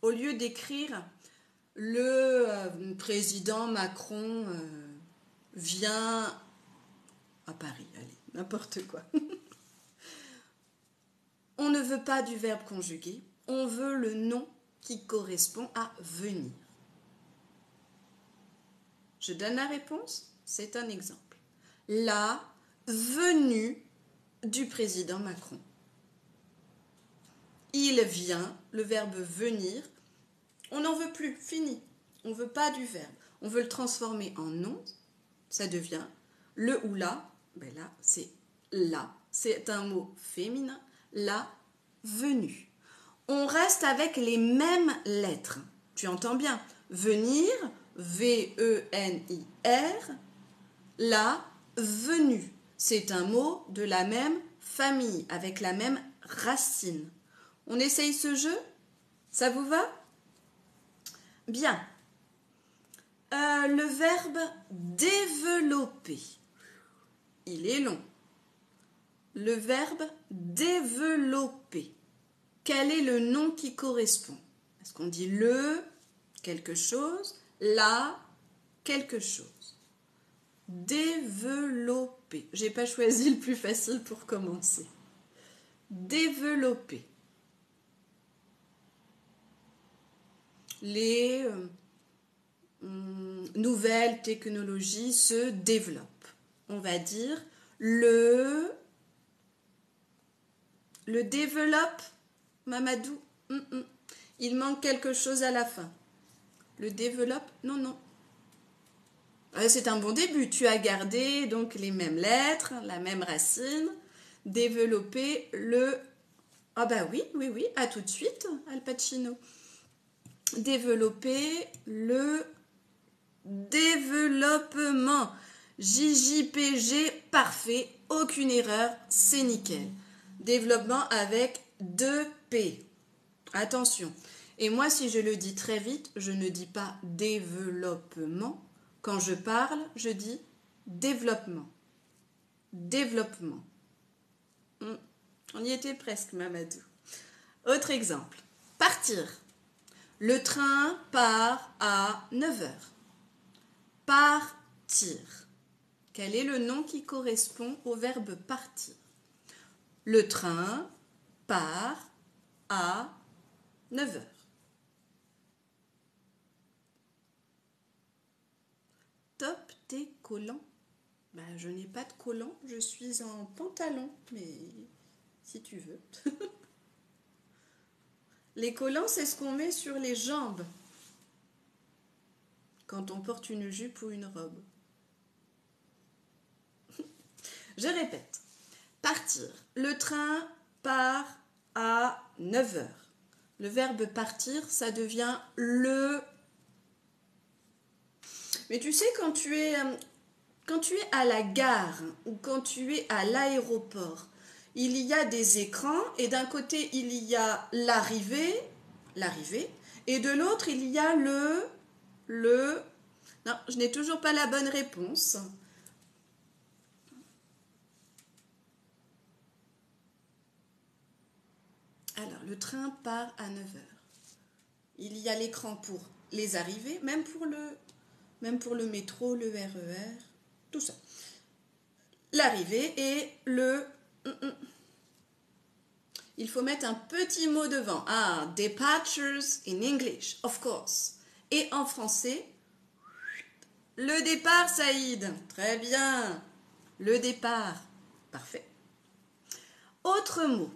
Au lieu d'écrire le président Macron vient à Paris, allez, n'importe quoi. On ne veut pas du verbe conjugué, on veut le nom qui correspond à venir. Je donne la réponse, c'est un exemple. La venue du président Macron. Il vient, le verbe venir, on n'en veut plus, fini. On ne veut pas du verbe. On veut le transformer en nom, ça devient le ou la, ben là c'est la, c'est un mot féminin, la venue. On reste avec les mêmes lettres. Tu entends bien, venir, V-E-N-I-R, la venue. C'est un mot de la même famille, avec la même racine. On essaye ce jeu? Ça vous va? Bien. Le verbe développer. Il est long. Le verbe développer. Quel est le nom qui correspond? Est-ce qu'on dit le quelque chose, la quelque chose? Développer. J'ai pas choisi le plus facile pour commencer. Développer. Les nouvelles technologies se développent. On va dire le développe, Mamadou. Il manque quelque chose à la fin. Le développe, non. C'est un bon début. Tu as gardé donc les mêmes lettres, la même racine. Développer le... Ah bah oui, à tout de suite, Al Pacino. Développer le développement. JJPG, parfait, aucune erreur, c'est nickel. Développement avec 2 P. Attention. Et moi, si je le dis très vite, je ne dis pas développement. Quand je parle, je dis développement. Développement. On y était presque, Mamadou. Autre exemple. Partir. Le train part à 9 heures. Partir. Quel est le nom qui correspond au verbe partir? Le train part à 9 heures. Top, tes collants. Je n'ai pas de collants, je suis en pantalon, mais si tu veux. Les collants, c'est ce qu'on met sur les jambes quand on porte une jupe ou une robe. Je répète. Partir. Le train part à 9 heures. Le verbe partir, ça devient le... Mais tu sais, quand tu es à la gare ou quand tu es à l'aéroport, il y a des écrans et d'un côté, il y a l'arrivée, et de l'autre, il y a le... Non, je n'ai toujours pas la bonne réponse. Alors, le train part à 9 heures. Il y a l'écran pour les arrivées, même pour le métro, le RER, tout ça. L'arrivée et le... Il faut mettre un petit mot devant. Ah, departures in English, of course. Et en français, le départ, Saïd. Très bien. Le départ. Parfait. Autre mot.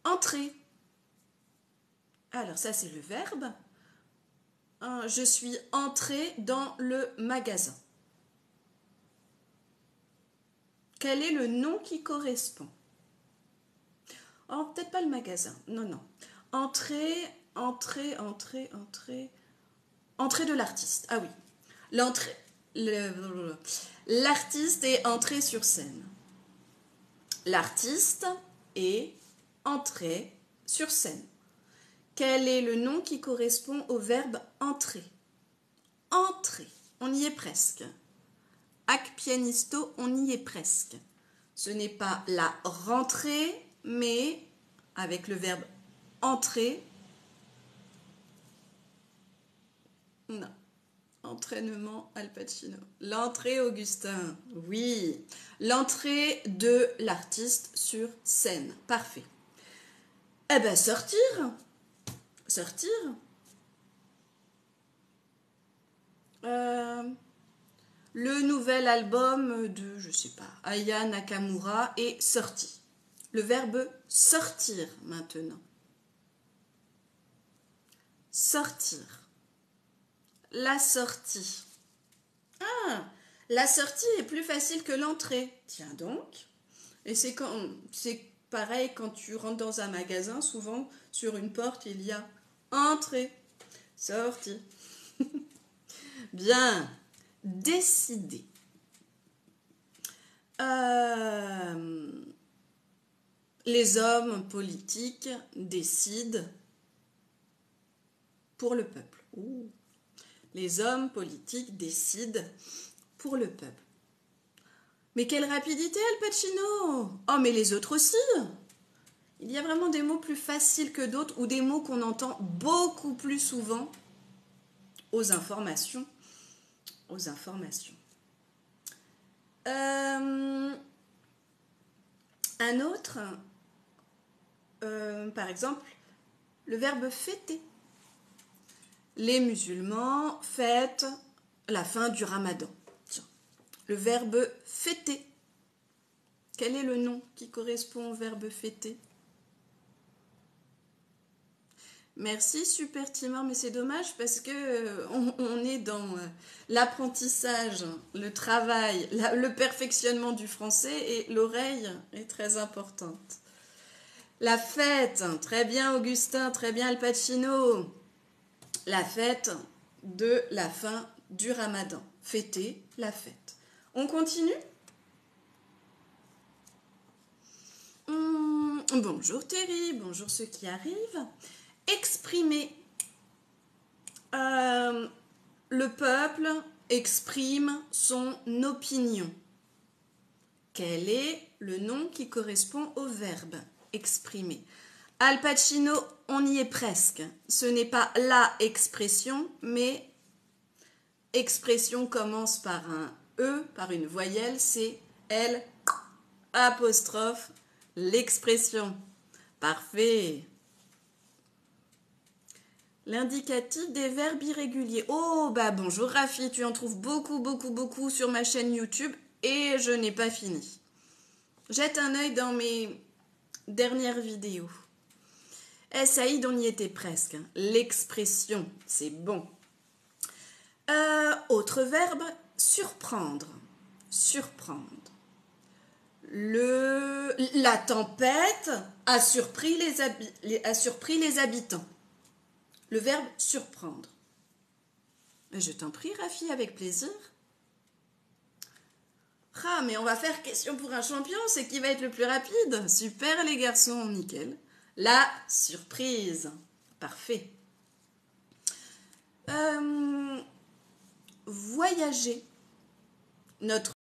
Entrer. Alors ça, c'est le verbe. Je suis entrée dans le magasin. Quel est le nom qui correspond? Oh, peut-être pas le magasin. Non, non. Entrée de l'artiste. Ah oui. L'artiste est entré sur scène. L'artiste est entré sur scène. Quel est le nom qui correspond au verbe entrer? Entrer. On y est presque. Ac pianisto, on y est presque. Ce n'est pas la rentrée, mais avec le verbe entrer. Non. Entraînement Al Pacino. L'entrée Augustin. Oui. L'entrée de l'artiste sur scène. Parfait. Eh ben sortir. Sortir. Le nouvel album de, je sais pas, Aya Nakamura est sorti. Le verbe sortir maintenant. Sortir. La sortie. Ah, la sortie est plus facile que l'entrée. Tiens donc. Et c'est pareil quand tu rentres dans un magasin, souvent sur une porte il y a entrée, sortie. Bien. Décider. Les hommes politiques décident pour le peuple. Ouh. Les hommes politiques décident pour le peuple. Mais quelle rapidité, Al Pacino! Oh, mais les autres aussi! Il y a vraiment des mots plus faciles que d'autres ou des mots qu'on entend beaucoup plus souvent aux informations. Aux informations. Un autre, par exemple, le verbe fêter. Les musulmans fêtent la fin du ramadan. Tiens. Le verbe fêter. Quel est le nom qui correspond au verbe fêter? Merci Super Timor, mais c'est dommage parce que on est dans l'apprentissage, le travail, le perfectionnement du français et l'oreille est très importante. La fête, très bien Augustin, très bien Al Pacino. La fête de la fin du ramadan. Fêter la fête. On continue? Bonjour Terry, bonjour ceux qui arrivent. Exprimer. Le peuple exprime son opinion. Quel est le nom qui correspond au verbe exprimer? Al Pacino, on y est presque. Ce n'est pas la expression, mais expression commence par un E, par une voyelle, c'est L, apostrophe, l'expression. Parfait. L'indicatif des verbes irréguliers. Oh, bah bonjour Rafi, tu en trouves beaucoup sur ma chaîne YouTube et je n'ai pas fini. Jette un œil dans mes dernières vidéos. Saïd, on y était presque. L'expression, c'est bon. Autre verbe, surprendre. Surprendre. La tempête a surpris les habitants. Le verbe surprendre. Je t'en prie, Rafi, avec plaisir. Ah, mais on va faire question pour un champion, c'est qui va être le plus rapide. Super, les garçons, nickel. La surprise. Parfait. Voyager. Notre...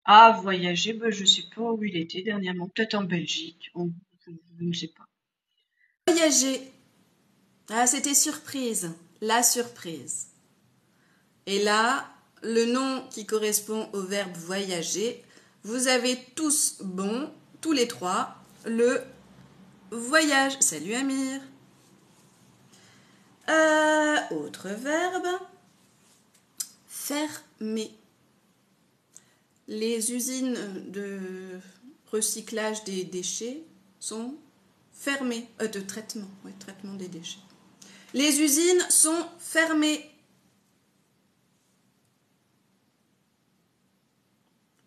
Ah, voyager, ben, je sais pas où il était dernièrement, peut-être en Belgique, je ne sais pas. Voyager. Ah, c'était surprise. La surprise. Et là, le nom qui correspond au verbe voyager, vous avez tous bon, tous les trois, le voyage. Salut Amir. Autre verbe, fermer. Les usines de recyclage des déchets sont fermées, de traitement, traitement des déchets. Les usines sont fermées.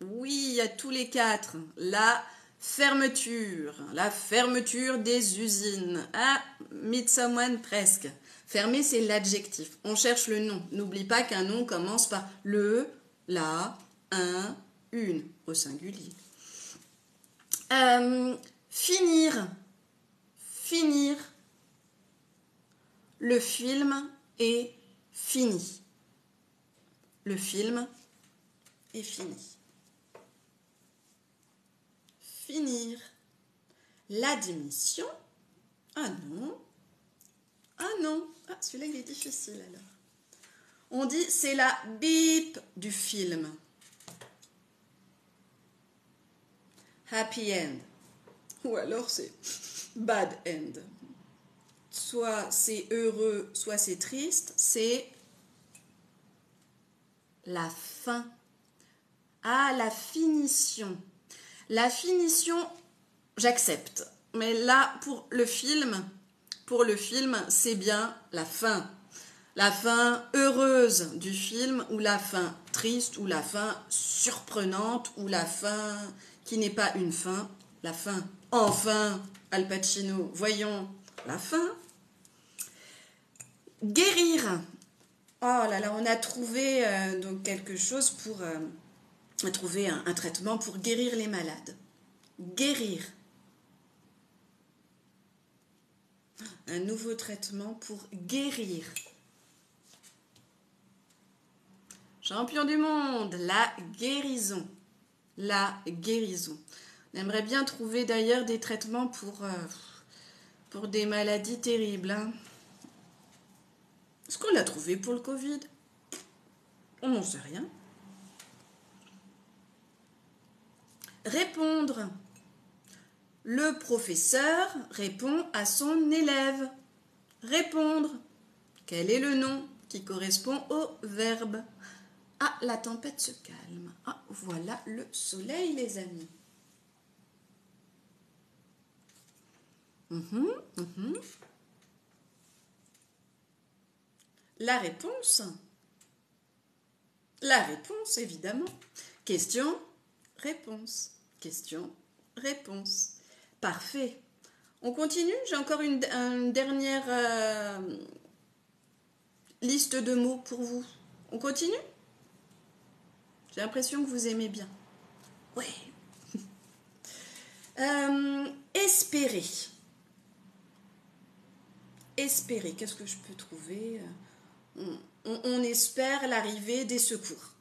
Oui, il y a tous les quatre. La fermeture des usines. Ah, meet someone presque. Fermer, c'est l'adjectif. On cherche le nom. N'oublie pas qu'un nom commence par le, la, un, une, au singulier. Finir. Finir. Le film est fini. Le film est fini. Finir. L'admission. Ah non. Ah non. Ah, celui-là, il est difficile alors. On dit c'est la bip du film. Happy end. Ou alors c'est bad end. Soit c'est heureux, soit c'est triste. C'est la fin. Ah, la finition. La finition, j'accepte. Mais là, pour le film, c'est bien la fin. La fin heureuse du film, ou la fin triste, ou la fin surprenante, ou la fin qui n'est pas une fin. La fin. Enfin, Al Pacino, voyons, la fin. Guérir. Oh là là, on a trouvé donc quelque chose pour... on a trouvé un traitement pour guérir les malades. Guérir. Un nouveau traitement pour guérir. Champion du monde, la guérison. La guérison. On aimerait bien trouver d'ailleurs des traitements pour des maladies terribles. Hein. Est-ce qu'on l'a trouvé pour le Covid? On n'en sait rien. Répondre. Le professeur répond à son élève. Répondre. Quel est le nom qui correspond au verbe? Ah, la tempête se calme. Ah, voilà le soleil, les amis. La réponse. La réponse, évidemment. Question, réponse. Question, réponse. Parfait. On continue. J'ai encore une dernière liste de mots pour vous. On continue? J'ai l'impression que vous aimez bien. Ouais. Espérer. Espérer. Qu'est-ce que je peux trouver? On espère l'arrivée des secours.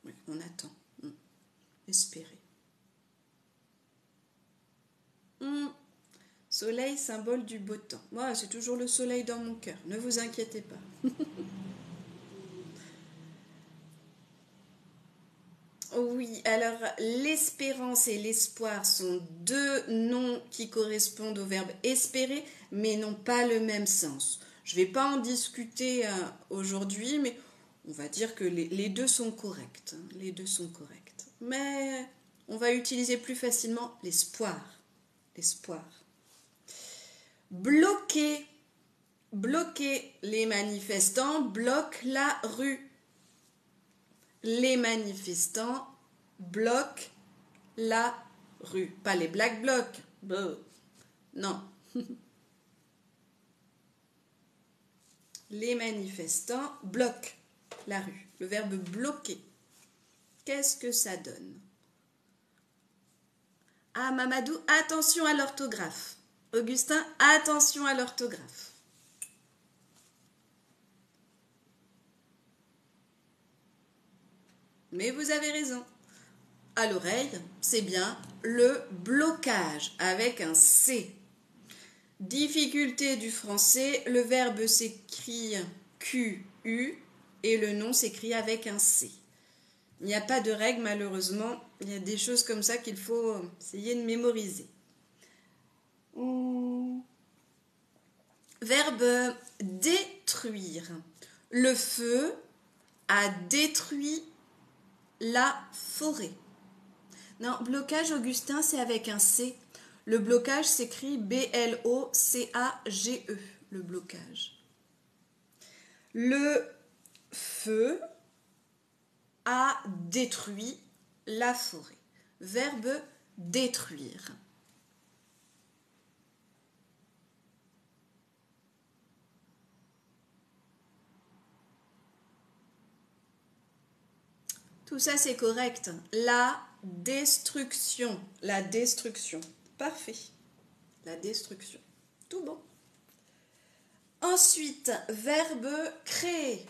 Oui, on attend. Espérer. Soleil, symbole du beau temps. Moi, c'est toujours le soleil dans mon cœur. Ne vous inquiétez pas. Oui, alors l'espérance et l'espoir sont deux noms qui correspondent au verbe espérer, mais n'ont pas le même sens. Je ne vais pas en discuter aujourd'hui, mais on va dire que les deux sont corrects. Hein, les deux sont corrects. Mais on va utiliser plus facilement l'espoir. L'espoir. Bloquer. Bloquer. Les manifestants bloquent la rue. Les manifestants bloquent la rue. Pas les Black Blocs. Non. Les manifestants bloquent la rue. Le verbe bloquer. Qu'est-ce que ça donne? Ah, Mamadou, attention à l'orthographe. Augustin, attention à l'orthographe. Mais vous avez raison. À l'oreille, c'est bien le blocage avec un C. Difficulté du français, le verbe s'écrit QU et le nom s'écrit avec un C. Il n'y a pas de règle malheureusement, il y a des choses comme ça qu'il faut essayer de mémoriser. Verbe détruire. Le feu a détruit la forêt. Non, blocage, Augustin, c'est avec un C. Le blocage s'écrit B-L-O-C-A-G-E, le blocage. Le feu a détruit la forêt. Verbe détruire. Tout ça, c'est correct. La destruction. La destruction. Parfait. La destruction. Tout bon. Ensuite, verbe créer.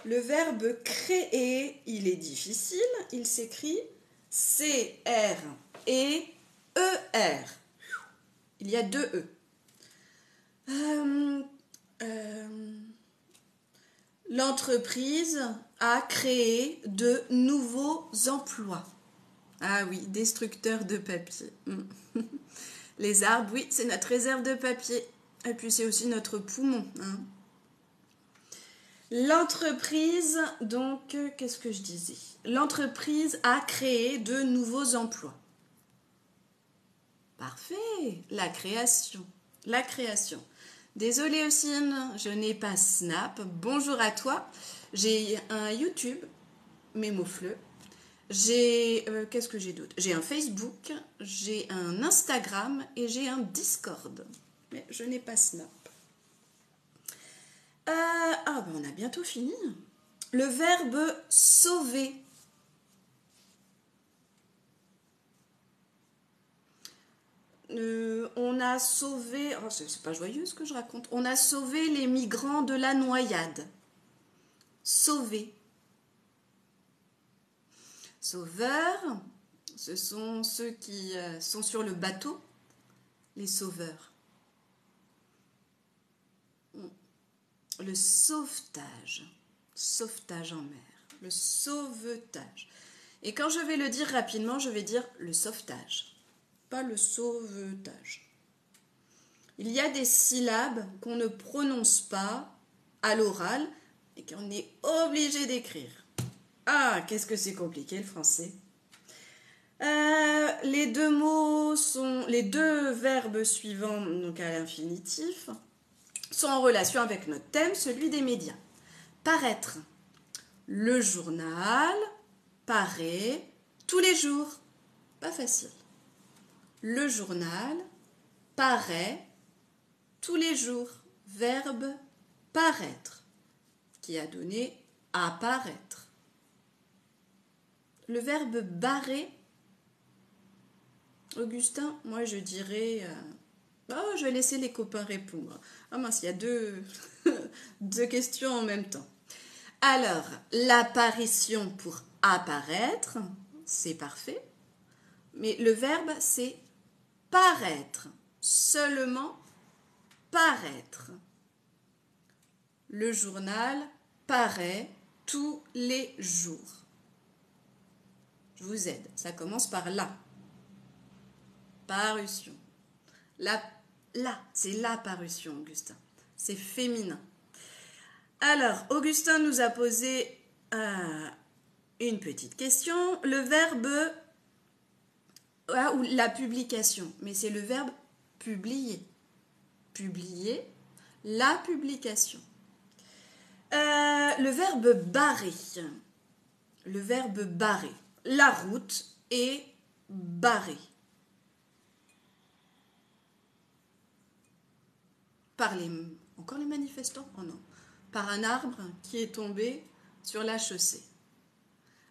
Le verbe créer, il est difficile. Il s'écrit C-R-E-E-R. Il y a deux E. L'entreprise a créé de nouveaux emplois. Ah oui, destructeur de papier. Les arbres, oui, c'est notre réserve de papier. Et puis c'est aussi notre poumon. Hein. L'entreprise, donc, qu'est-ce que je disais? L'entreprise a créé de nouveaux emplois. Parfait, la création. La création. Désolée Ocine, je n'ai pas Snap. Bonjour à toi. J'ai un YouTube, Mémofleu. J'ai, qu'est-ce que j'ai d'autre? J'ai un Facebook, j'ai un Instagram et j'ai un Discord. Mais je n'ai pas Snap. On a bientôt fini. Le verbe sauver. On a sauvé, oh, c'est pas joyeux ce que je raconte, on a sauvé les migrants de la noyade. Sauver. Sauveurs, ce sont ceux qui sont sur le bateau, les sauveurs. Le sauvetage, sauvetage en mer, le sauvetage. Et quand je vais le dire rapidement, je vais dire le sauvetage, pas le sauvetage. Il y a des syllabes qu'on ne prononce pas à l'oral et qu'on est obligé d'écrire. Ah, qu'est-ce que c'est compliqué le français. Les deux verbes suivants, donc à l'infinitif, sont en relation avec notre thème, celui des médias. Paraître. Le journal paraît tous les jours. Pas facile. Le journal paraît tous les jours. Verbe paraître, qui a donné apparaître. Le verbe barrer, Augustin, moi je dirais... je vais laisser les copains répondre. Ah mince, il y a deux questions en même temps. Alors, l'apparition pour apparaître, c'est parfait. Mais le verbe, c'est paraître. Seulement paraître. Le journal paraît tous les jours. Je vous aide. Ça commence par la. Parution. C'est la parution, Augustin. C'est féminin. Alors, Augustin nous a posé une petite question. Le verbe, ou la publication, mais c'est le verbe publier. Publier, la publication. Le verbe barrer. Le verbe barrer. La route est barrée. Encore les manifestants? Oh non. Par un arbre qui est tombé sur la chaussée.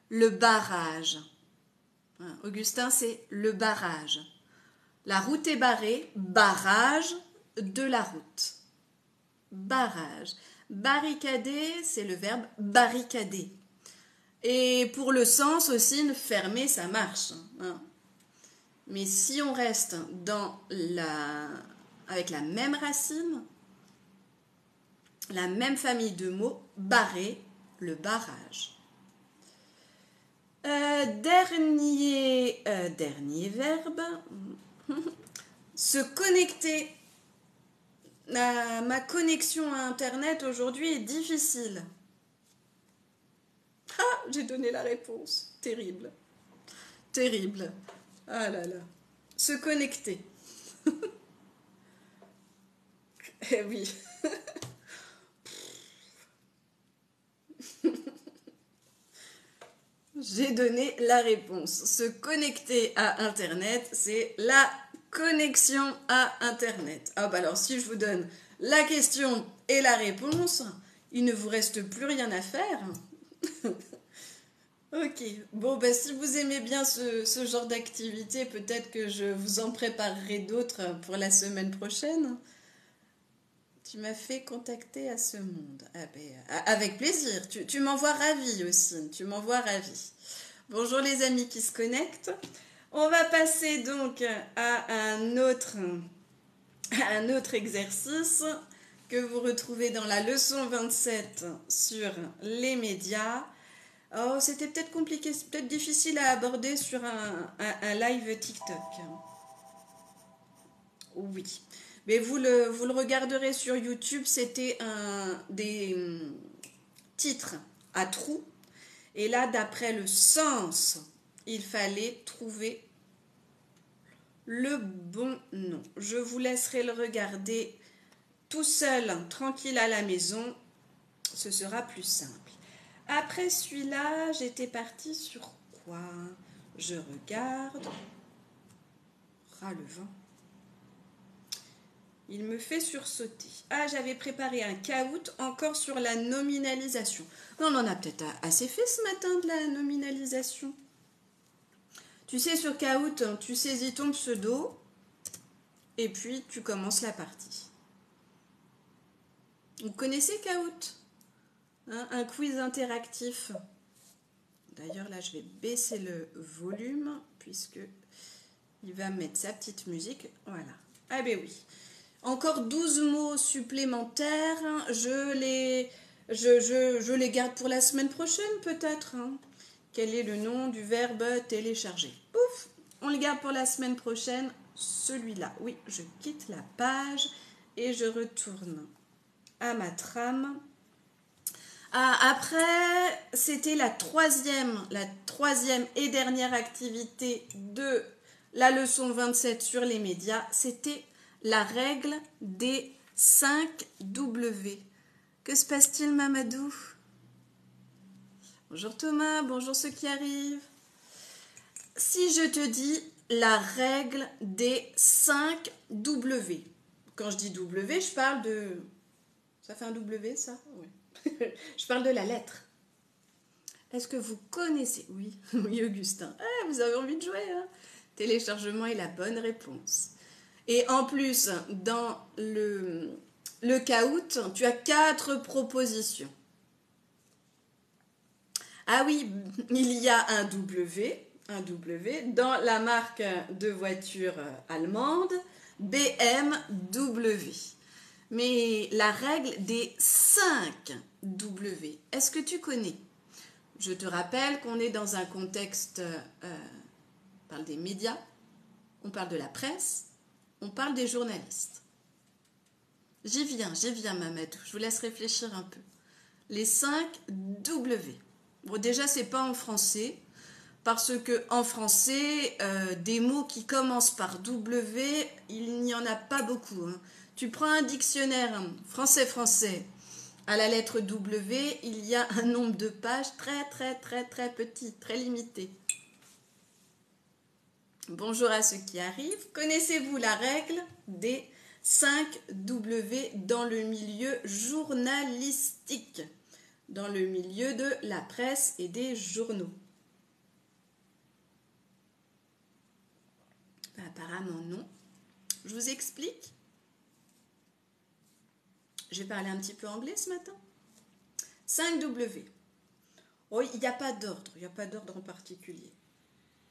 Le barrage. Augustin, c'est le barrage. La route est barrée, barrage de la route. Barrage. Barricader, c'est le verbe barricader. Et pour le sens aussi, fermer, ça marche. Mais si on reste avec la même racine, la même famille de mots, barrer, le barrage. Dernier verbe, se connecter. Ma connexion à Internet aujourd'hui est difficile. Ah, j'ai donné la réponse. Terrible. Terrible. Ah là là. Se connecter. Eh oui. J'ai donné la réponse. Se connecter à Internet, c'est la connexion à Internet. Ah bah alors si je vous donne la question et la réponse, il ne vous reste plus rien à faire. Ok, bon bah si vous aimez bien ce genre d'activité, peut-être que je vous en préparerai d'autres pour la semaine prochaine. Tu m'as fait contacter à ce monde. Ah ben, avec plaisir, tu m'envoies ravi aussi, tu m'envoies ravi. Bonjour les amis qui se connectent. On va passer donc à un autre exercice que vous retrouvez dans la leçon 27 sur les médias. Oh, c'était peut-être compliqué, c'est peut-être difficile à aborder sur un live TikTok. Oui. Mais vous le regarderez sur YouTube, c'était des titres à trous. Et là, d'après le sens, il fallait trouver le bon nom. Je vous laisserai le regarder tout seul, tranquille à la maison. Ce sera plus simple. Après celui-là, j'étais partie sur quoi? Je regarde. Ras le vent. Il me fait sursauter. Ah, j'avais préparé un caout encore sur la nominalisation. On en a peut-être assez fait ce matin de la nominalisation. Tu sais, sur caout, tu saisis ton pseudo et puis tu commences la partie. Vous connaissez caout, hein, un quiz interactif. D'ailleurs, là, je vais baisser le volume puisque il va mettre sa petite musique. Voilà. Ah ben oui. Encore 12 mots supplémentaires. Je les garde pour la semaine prochaine peut-être. Hein. Quel est le nom du verbe télécharger? Pouf, on le garde pour la semaine prochaine. Celui-là. Oui, je quitte la page et je retourne à ma trame. Ah, après, c'était la troisième et dernière activité de la leçon 27 sur les médias. C'était la règle des 5 W. Que se passe-t-il, Mamadou? Bonjour Thomas, bonjour ceux qui arrivent. Si je te dis la règle des 5 W, quand je dis W, je parle de... Ça fait un W, ça? Oui. Je parle de la lettre. Est-ce que vous connaissez? Oui, oui, Augustin. Ah, vous avez envie de jouer, hein? Téléchargement est la bonne réponse. Et en plus, dans le caout, tu as 4 propositions. Ah oui, il y a un W dans la marque de voiture allemande BMW. Mais la règle des 5 W, est-ce que tu connais? Je te rappelle qu'on est dans un contexte, on parle des médias, on parle de la presse, on parle des journalistes. J'y viens Mamadou, je vous laisse réfléchir un peu. Les 5 W. Bon, déjà, c'est pas en français, parce que en français, des mots qui commencent par W, il n'y en a pas beaucoup. Hein. Tu prends un dictionnaire français, à la lettre W, il y a un nombre de pages très petit, très limité. Bonjour à ceux qui arrivent. Connaissez-vous la règle des 5 W dans le milieu journalistique, dans le milieu de la presse et des journaux? Apparemment non. Je vous explique. Je vais parler un petit peu anglais ce matin. 5 W. Oh, il n'y a pas d'ordre, il n'y a pas d'ordre en particulier.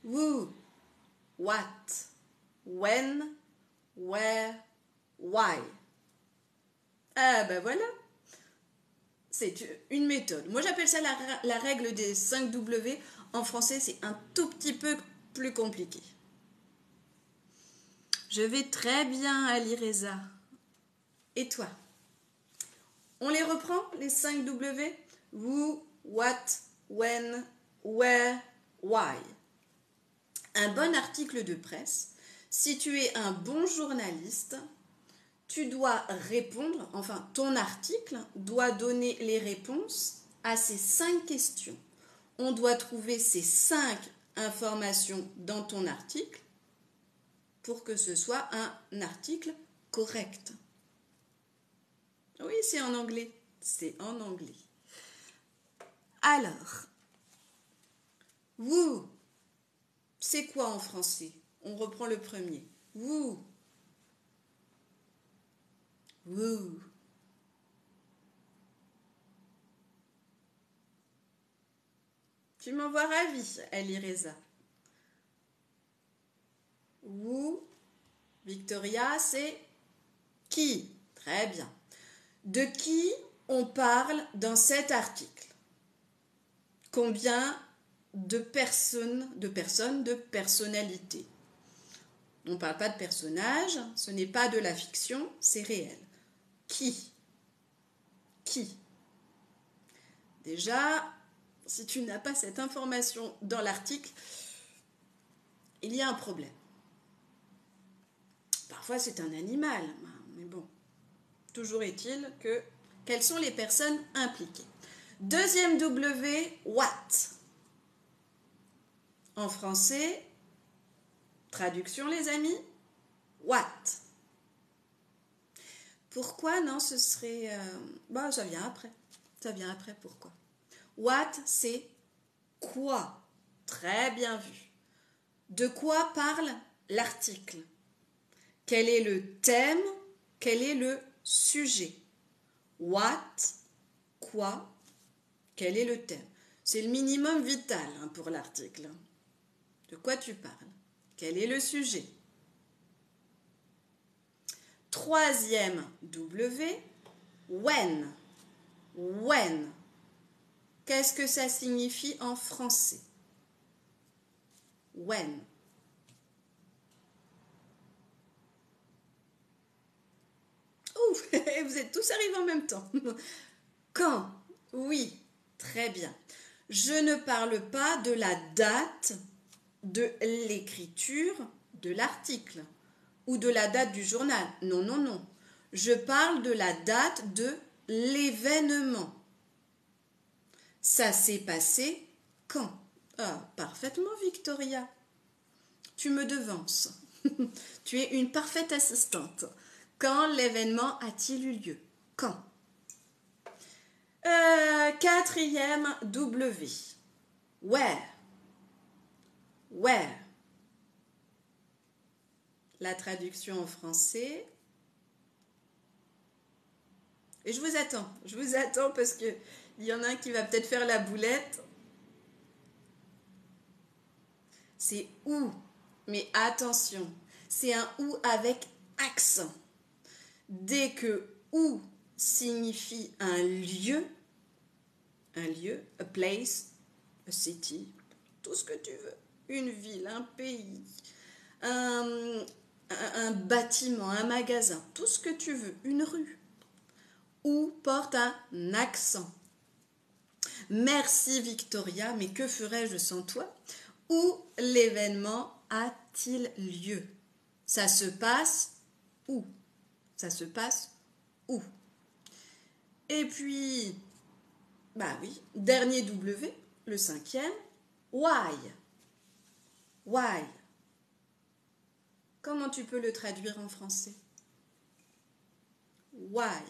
Who, what, when, where, why. Ah ben voilà. C'est une méthode. Moi j'appelle ça la règle des 5 W. En français c'est un tout petit peu plus compliqué. Je vais très bien, Ali Reza. Et toi? On les reprend, les 5 W? Who, what, when, where, why. Un bon article de presse, si tu es un bon journaliste, tu dois répondre, enfin ton article doit donner les réponses à ces 5 questions. On doit trouver ces 5 informations dans ton article pour que ce soit un article correct. Oui, c'est en anglais. C'est en anglais. Alors, woo, c'est quoi en français? On reprend le premier. Woo. Woo. Tu m'envoies ravie, Elireza. Woo. Victoria, c'est qui? Très bien. De qui on parle dans cet article? Combien de personnes, de personnalités? On ne parle pas de personnages, ce n'est pas de la fiction, c'est réel. Qui? Qui? Déjà, si tu n'as pas cette information dans l'article, il y a un problème. Parfois, c'est un animal, mais bon. Toujours est-il que quelles sont les personnes impliquées? Deuxième W, what? En français, traduction les amis, what? Pourquoi non, ce serait... ça vient après. Ça vient après, pourquoi? What, c'est quoi? Très bien vu. De quoi parle l'article? Quel est le thème? Quel est le sujet? What, quoi, quel est le thème? C'est le minimum vital pour l'article. De quoi tu parles? Quel est le sujet? Troisième W, when. When. Qu'est-ce que ça signifie en français? When. Ouh, vous êtes tous arrivés en même temps. Quand? Oui, très bien. Je ne parle pas de la date de l'écriture de l'article ou de la date du journal. Non, non, non. Je parle de la date de l'événement. Ça s'est passé quand? Ah, parfaitement, Victoria. Tu me devances. Tu es une parfaite assistante. Quand l'événement a-t-il eu lieu? Quand? Quatrième W. Where. Where. La traduction en français. Et je vous attends parce qu'il y en a un qui va peut-être faire la boulette. C'est où. Mais attention, c'est un ou avec accent. Dès que où signifie un lieu, a place, a city, tout ce que tu veux, une ville, un pays, un bâtiment, un magasin, tout ce que tu veux, une rue, ou porte un accent. Merci Victoria, mais que ferais-je sans toi? Où l'événement a-t-il lieu? Ça se passe où? Ça se passe où? Et puis, oui, dernier W, le cinquième, why. Why. Comment tu peux le traduire en français? Why.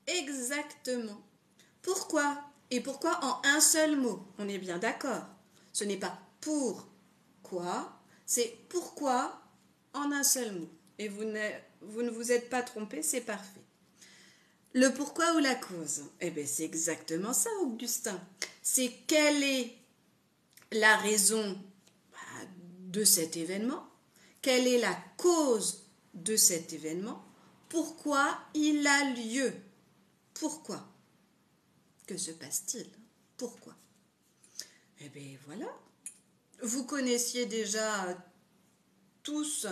Exactement. Pourquoi? Et pourquoi en un seul mot? On est bien d'accord. Ce n'est pas pour quoi, c'est pourquoi en un seul mot. Et vous ne vous êtes pas trompé, c'est parfait. Le pourquoi ou la cause? Eh bien, c'est exactement ça, Augustin. C'est quelle est la raison de cet événement? Quelle est la cause de cet événement? Pourquoi il a lieu? Pourquoi? Que se passe-t-il? Pourquoi? Eh bien, voilà. Vous connaissiez déjà tous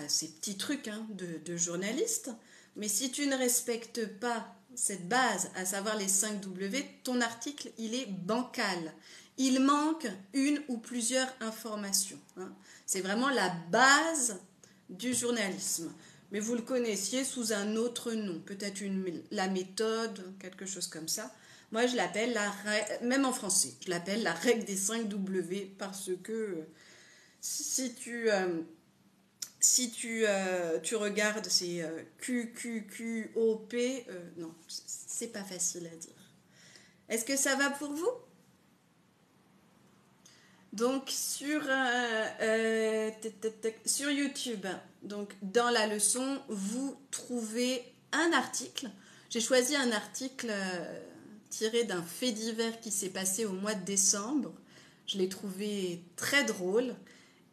ces petits trucs de journalistes, mais si tu ne respectes pas cette base, à savoir les 5 W, ton article, il est bancal. il manque une ou plusieurs informations. Hein. C'est vraiment la base du journalisme. Mais vous le connaissiez sous un autre nom, peut-être la méthode, quelque chose comme ça. Moi, je l'appelle même en français, je l'appelle la règle des 5 W parce que si tu regardes, c'est Q, Q, Q, O, P, non, c'est pas facile à dire. Est-ce que ça va pour vous? Donc sur YouTube, donc dans la leçon, vous trouvez un article. J'ai choisi un article tiré d'un fait divers qui s'est passé au mois de décembre. Je l'ai trouvé très drôle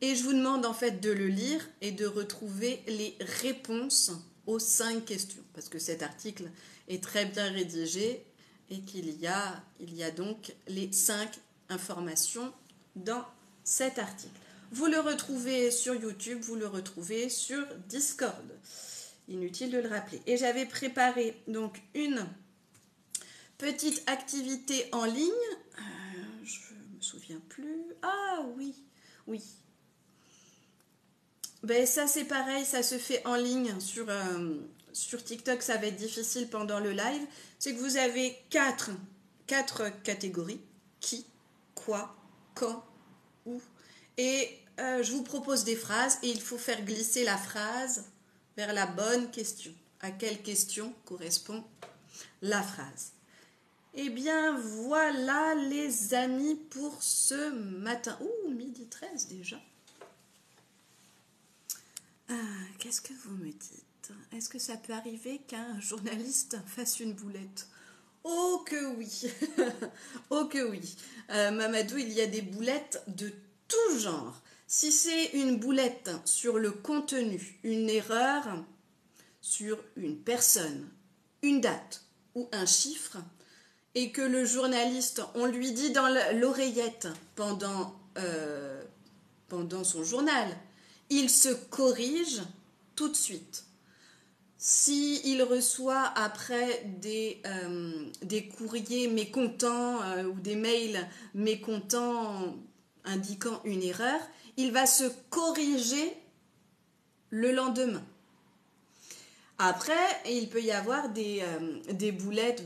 et je vous demande en fait de le lire et de retrouver les réponses aux 5 questions parce que cet article est très bien rédigé et il y a donc les 5 informations dans cet article. Vous le retrouvez sur YouTube, vous le retrouvez sur Discord. Inutile de le rappeler. Et j'avais préparé donc une petite activité en ligne. Je me souviens plus. Ah oui, oui. Ben ça c'est pareil, ça se fait en ligne sur TikTok, ça va être difficile pendant le live. C'est que vous avez quatre catégories. Qui, quoi, quand, où. Et je vous propose des phrases et il faut faire glisser la phrase vers la bonne question. À quelle question correspond la phrase? Eh bien voilà les amis pour ce matin. Ouh, midi 13 déjà. Qu'est-ce que vous me dites? Est-ce que ça peut arriver qu'un journaliste fasse une boulette? Oh que oui. Oh que oui. Mamadou, il y a des boulettes de tout genre. Si c'est une boulette sur le contenu, une erreur sur une personne, une date ou un chiffre, et que le journaliste, on lui dit dans l'oreillette pendant son journal, il se corrige tout de suite. S'il reçoit après des courriers mécontents ou des mails mécontents indiquant une erreur, il va se corriger le lendemain. Après, il peut y avoir des boulettes,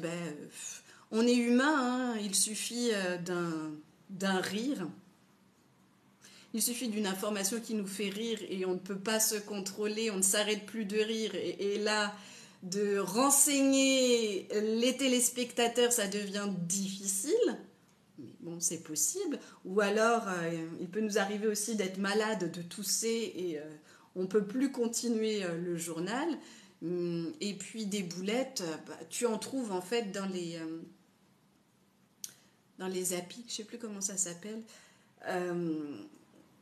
on est humain, hein, il suffit d'un rire. Il suffit d'une information qui nous fait rire et on ne peut pas se contrôler, on ne s'arrête plus de rire. Et là, de renseigner les téléspectateurs, ça devient difficile. Mais bon, c'est possible. Ou alors, il peut nous arriver aussi d'être malade, de tousser et on ne peut plus continuer le journal. Et puis des boulettes, tu en trouves en fait dans les applis, je ne sais plus comment ça s'appelle.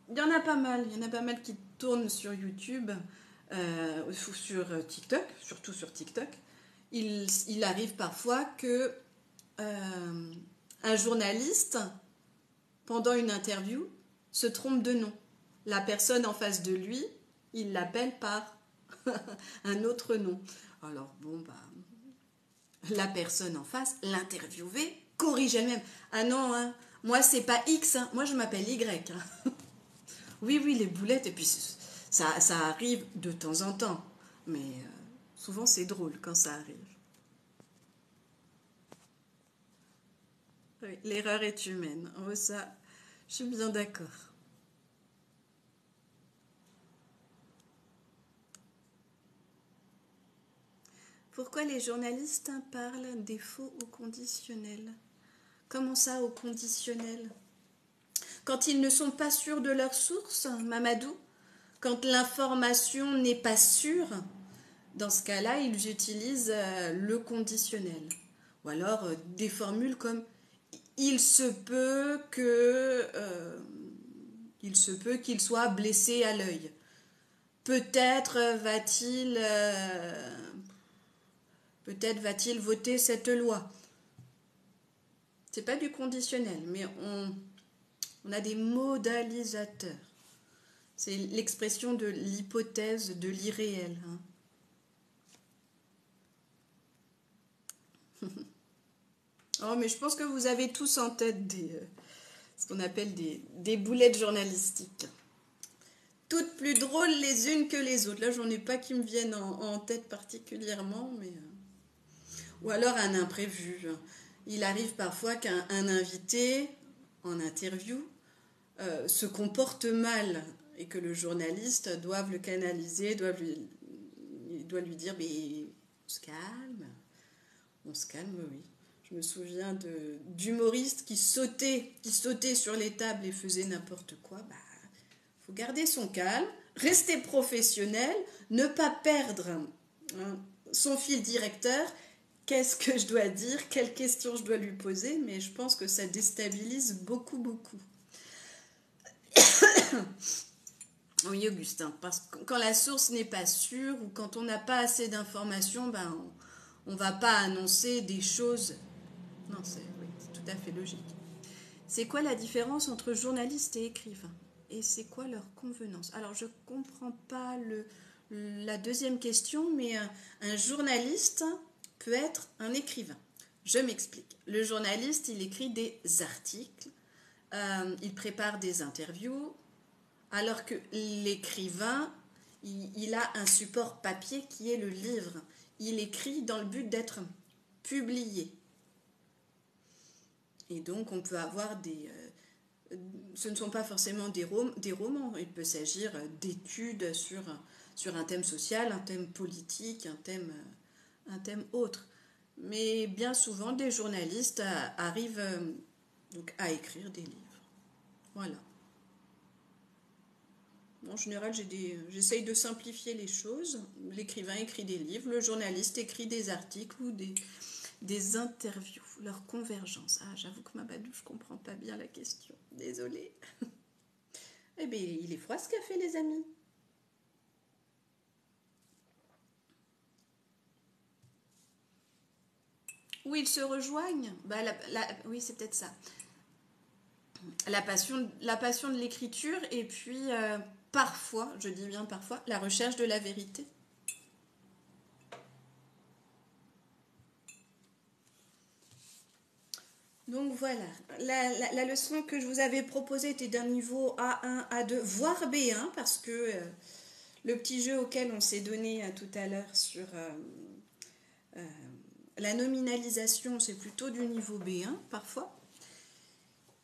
Il y en a pas mal, qui tournent sur YouTube ou sur TikTok, surtout sur TikTok. Il arrive parfois que un journaliste, pendant une interview, se trompe de nom. La personne en face de lui, il l'appelle par un autre nom. Alors bon, la personne en face, l'interviewé, corrige elle-même. Ah non, hein, moi c'est pas X, hein, moi je m'appelle Y. Hein. Oui, les boulettes, et puis ça arrive de temps en temps. Mais souvent c'est drôle quand ça arrive. Oui, l'erreur est humaine. Oh, ça, je suis bien d'accord. Pourquoi les journalistes parlent des faux au conditionnel? Comment ça au conditionnel? Quand ils ne sont pas sûrs de leur source, Mamadou? Quand l'information n'est pas sûre, dans ce cas-là, ils utilisent le conditionnel. Ou alors des formules comme il se peut qu'il soit blessé à l'œil. Peut-être va-t-il voter cette loi. C'est pas du conditionnel, mais on a des modalisateurs. C'est l'expression de l'hypothèse, de l'irréel. Hein. Oh, mais je pense que vous avez tous en tête ce qu'on appelle des boulettes journalistiques. Toutes plus drôles les unes que les autres. Là, j'en ai pas qui me viennent en tête particulièrement, mais... Ou alors un imprévu. Il arrive parfois qu'un invité, en interview, se comporte mal et que le journaliste doive le canaliser, doit lui dire, mais on se calme, oui. Je me souviens d'humoristes qui sautaient sur les tables et faisaient n'importe quoi. Bah, faut garder son calme, rester professionnel, ne pas perdre son fil directeur. Qu'est-ce que je dois dire? Quelles questions je dois lui poser? Mais je pense que ça déstabilise beaucoup, beaucoup. Oui, Augustin, parce que quand la source n'est pas sûre ou quand on n'a pas assez d'informations, ben, on ne va pas annoncer des choses. Non, c'est tout à fait logique. C'est quoi la différence entre journaliste et écrivain? Et c'est quoi leur convenance? Alors, je ne comprends pas la deuxième question, mais un journaliste peut être un écrivain. Je m'explique. Le journaliste, il écrit des articles, il prépare des interviews, alors que l'écrivain, il a un support papier qui est le livre. Il écrit dans le but d'être publié. Et donc, on peut avoir ce ne sont pas forcément des romans. Il peut s'agir d'études sur un thème social, un thème politique, un thème autre. Mais bien souvent, des journalistes arrivent donc à écrire des livres. Voilà. En général, j'essaye de simplifier les choses. L'écrivain écrit des livres, le journaliste écrit des articles ou des interviews. Leur convergence. Ah, j'avoue que Mabadou, je ne comprends pas bien la question. Désolée. Eh bien, il est froid ce café, les amis. Où ils se rejoignent, bah, oui, c'est peut-être ça. La passion de l'écriture et puis parfois, je dis bien parfois, la recherche de la vérité. Donc voilà, la leçon que je vous avais proposée était d'un niveau A1, A2, voire B1, parce que le petit jeu auquel on s'est donné tout à l'heure sur la nominalisation, c'est plutôt du niveau B1 parfois.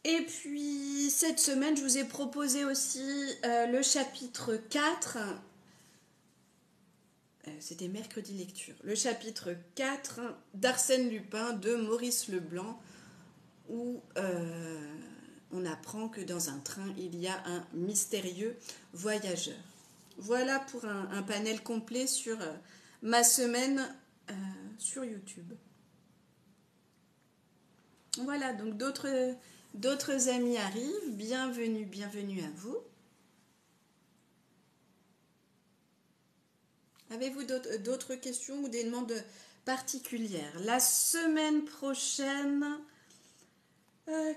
Et puis cette semaine, je vous ai proposé aussi le chapitre 4. C'était mercredi lecture. Le chapitre 4 d'Arsène Lupin de Maurice Leblanc, où on apprend que dans un train, il y a un mystérieux voyageur. Voilà pour un panel complet sur ma semaine sur YouTube. Voilà, donc d'autres amis arrivent. Bienvenue à vous. Avez-vous d'autres questions ou des demandes particulières? La semaine prochaine,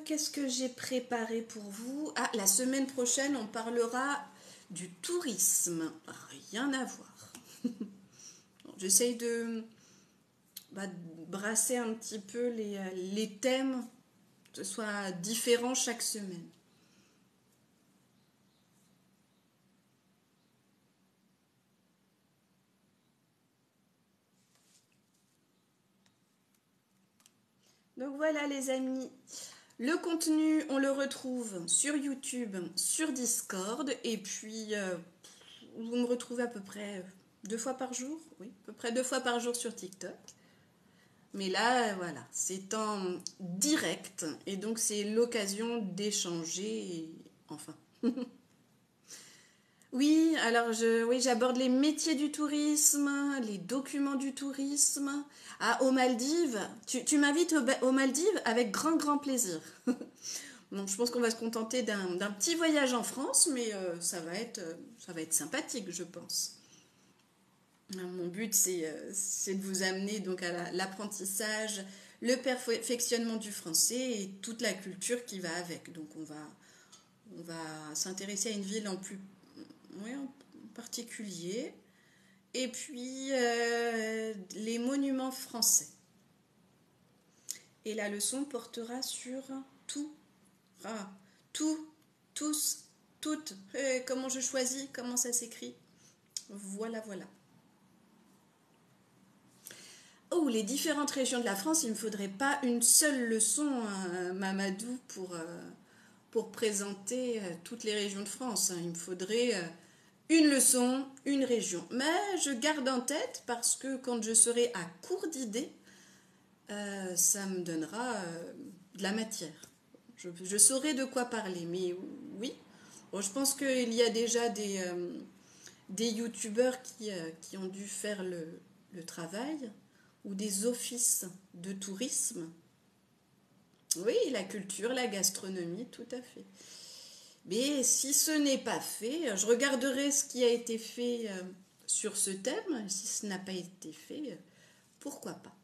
qu'est-ce que j'ai préparé pour vous? Ah, la semaine prochaine, on parlera du tourisme. Rien à voir. J'essaye de brasser un petit peu les thèmes, que ce soit différent chaque semaine. Donc voilà les amis, le contenu on le retrouve sur YouTube, sur Discord et puis vous me retrouvez à peu près 2 fois par jour, oui, à peu près 2 fois par jour sur TikTok. Mais là, voilà, c'est en direct et donc c'est l'occasion d'échanger, enfin. Oui, alors j'aborde les métiers du tourisme, les documents du tourisme. Ah, aux Maldives, tu m'invites aux Maldives avec grand plaisir. Donc je pense qu'on va se contenter d'un petit voyage en France, mais ça va être sympathique, je pense. Mon but, c'est de vous amener donc à l'apprentissage, le perfectionnement du français et toute la culture qui va avec. Donc on va s'intéresser à une ville en particulier. Et puis les monuments français. Et la leçon portera sur tout, tous, toutes. Comment je choisis? Comment ça s'écrit? Voilà, voilà. Oh, les différentes régions de la France, il ne me faudrait pas une seule leçon, Mamadou, pour présenter toutes les régions de France. Il me faudrait une leçon, une région. Mais je garde en tête parce que quand je serai à court d'idées, ça me donnera de la matière. Je saurai de quoi parler. Mais oui, bon, je pense qu'il y a déjà des youtubeurs qui ont dû faire le travail ou des offices de tourisme. Oui, la culture, la gastronomie, tout à fait. Mais si ce n'est pas fait, je regarderai ce qui a été fait sur ce thème. Si ce n'a pas été fait, pourquoi pas?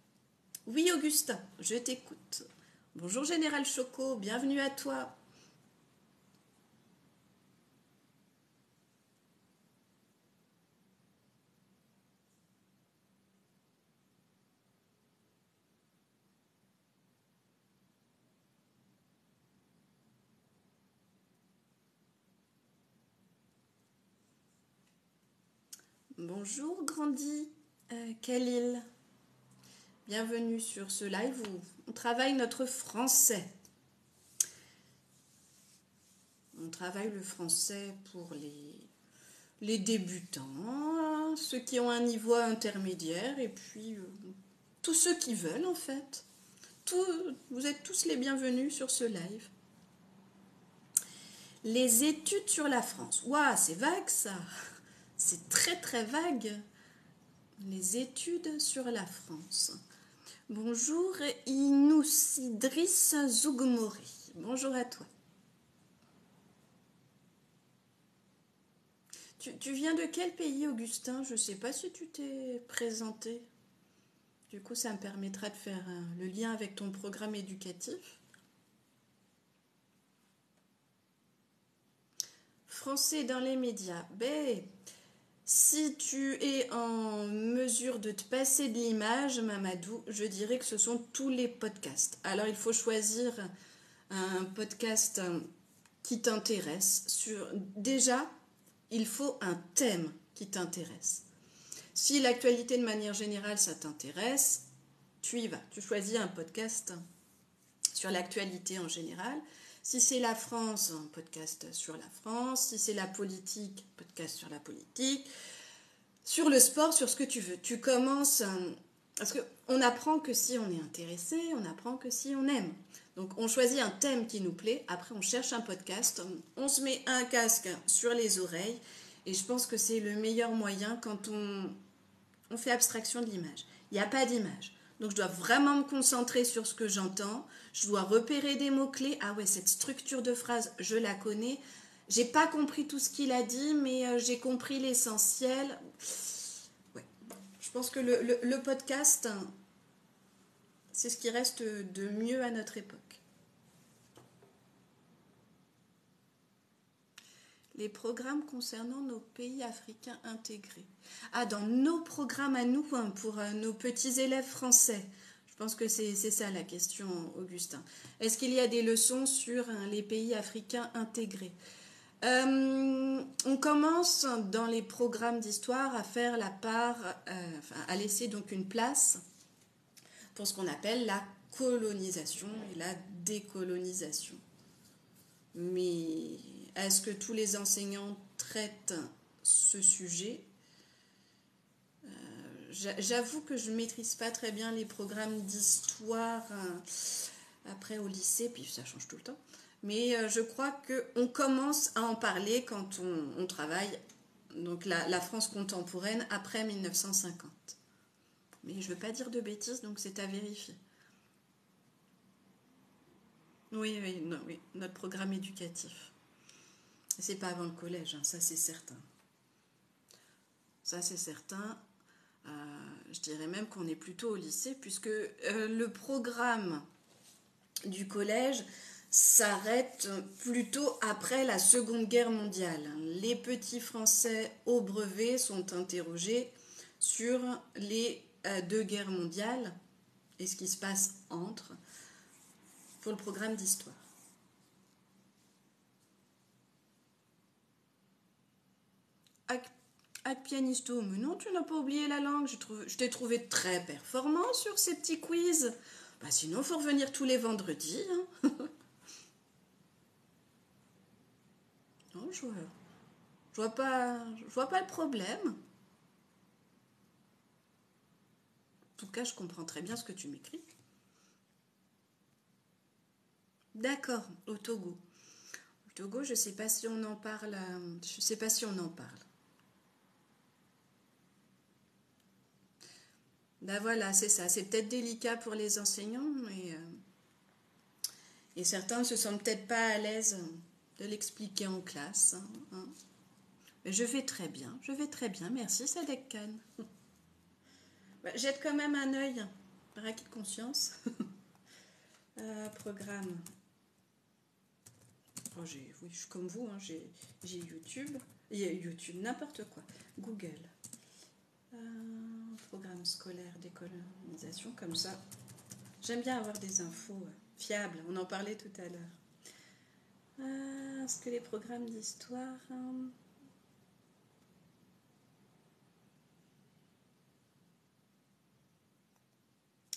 Oui, Augustin, je t'écoute. Bonjour Général Choco, bienvenue à toi. Bonjour Grandi, Khalil. Bienvenue sur ce live où on travaille notre français. On travaille le français pour les débutants, ceux qui ont un niveau intermédiaire et puis tous ceux qui veulent en fait. Vous êtes tous les bienvenus sur ce live. Les études sur la France. Waouh, c'est vague ça. C'est très très vague. Les études sur la France. Bonjour Inous Idriss Zougmori. Bonjour à toi. Tu viens de quel pays, Augustin? Je ne sais pas si tu t'es présenté. Du coup, ça me permettra de faire le lien avec ton programme éducatif. Français dans les médias. Ben, si tu es en mesure de te passer de l'image, Mamadou, je dirais que ce sont tous les podcasts. Alors, il faut choisir un podcast qui t'intéresse. Déjà, il faut un thème qui t'intéresse. Si l'actualité de manière générale, ça t'intéresse, tu y vas. Tu choisis un podcast sur l'actualité en général. Si c'est la France, un podcast sur la France. Si c'est la politique, podcast sur la politique. Sur le sport, sur ce que tu veux. Tu commences... Parce qu'on apprend que si on est intéressé, on apprend que si on aime. Donc on choisit un thème qui nous plaît, après on cherche un podcast, on se met un casque sur les oreilles, et je pense que c'est le meilleur moyen quand on fait abstraction de l'image. Il n'y a pas d'image. Donc je dois vraiment me concentrer sur ce que j'entends, je dois repérer des mots-clés. Ah ouais, cette structure de phrase, je la connais. J'ai pas compris tout ce qu'il a dit, mais j'ai compris l'essentiel. Ouais. Je pense que le podcast, c'est ce qui reste de mieux à notre époque. Les programmes concernant nos pays africains intégrés. Ah, dans nos programmes à nous, hein, pour nos petits élèves français. Je pense que c'est ça la question, Augustin. Est-ce qu'il y a des leçons sur les pays africains intégrés? On commence dans les programmes d'histoire à faire la part, à laisser donc une place pour ce qu'on appelle la colonisation et la décolonisation. Mais est-ce que tous les enseignants traitent ce sujet? J'avoue que je ne maîtrise pas très bien les programmes d'histoire après au lycée, puis ça change tout le temps. Mais je crois qu'on commence à en parler quand on travaille donc la France contemporaine après 1950. Mais je ne veux pas dire de bêtises, donc c'est à vérifier. Oui, non, oui, notre programme éducatif. C'est pas avant le collège, hein, ça c'est certain. Ça c'est certain. Je dirais même qu'on est plutôt au lycée, puisque le programme du collège s'arrête plutôt après la Seconde Guerre mondiale. Les petits Français au brevet sont interrogés sur les deux guerres mondiales et ce qui se passe entre pour le programme d'histoire. Ac pianisto, mais non, tu n'as pas oublié la langue. Je t'ai trouvé très performant sur ces petits quiz. Bah, sinon, il faut revenir tous les vendredis. Hein. Non, je vois pas le problème. En tout cas, je comprends très bien ce que tu m'écris. D'accord, au Togo. Au Togo, je sais pas si on en parle. Je sais pas si on en parle. Ben voilà, c'est ça. C'est peut-être délicat pour les enseignants, et certains ne se sentent peut-être pas à l'aise de l'expliquer en classe. Hein. Mais je vais très bien, merci Sadek Khan. Bah, jette quand même un œil, par acquis de conscience. Programme. Oh, oui, je suis comme vous, hein, j'ai YouTube. YouTube, n'importe quoi. Google. Programme scolaire décolonisation, comme ça. J'aime bien avoir des infos fiables, on en parlait tout à l'heure. Est-ce que les programmes d'histoire...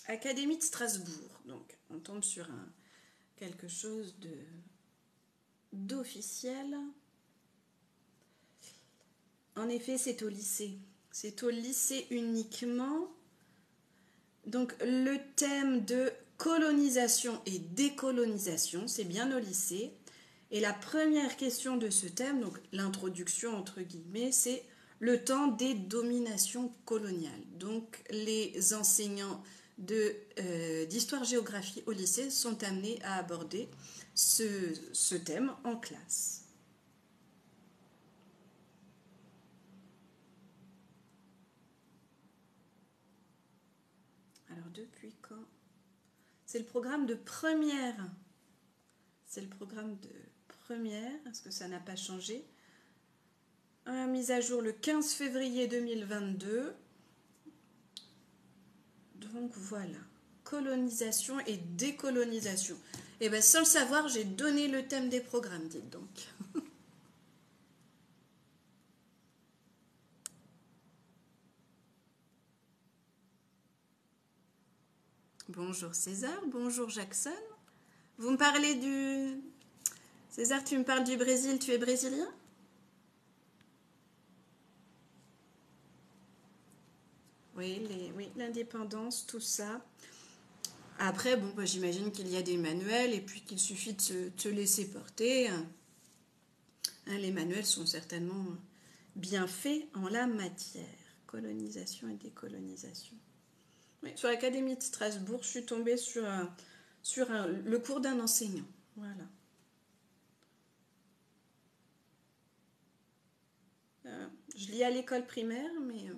Académie de Strasbourg, donc on tombe sur quelque chose d'officiel. En effet, c'est au lycée. C'est au lycée uniquement. Donc le thème de colonisation et décolonisation, c'est bien au lycée. Et la première question de ce thème, donc l'introduction entre guillemets, c'est le temps des dominations coloniales. Donc les enseignants d'histoire-géographie au lycée sont amenés à aborder ce thème en classe. Alors depuis quand? C'est le programme de première. C'est le programme de première. Est-ce que ça n'a pas changé? Mise à jour le 15 février 2022. Donc voilà. Colonisation et décolonisation. Et bien sans le savoir, j'ai donné le thème des programmes, dites donc. Bonjour César, bonjour Jackson. Vous me parlez du... César, tu me parles du Brésil, tu es brésilien? Oui, l'indépendance, tout ça. Après, bon, bah, j'imagine qu'il y a des manuels et puis qu'il suffit de se laisser porter. Hein, les manuels sont certainement bien faits en la matière. Colonisation et décolonisation. Oui, sur l'Académie de Strasbourg, je suis tombée sur le cours d'un enseignant. Voilà. Je lis à l'école primaire, mais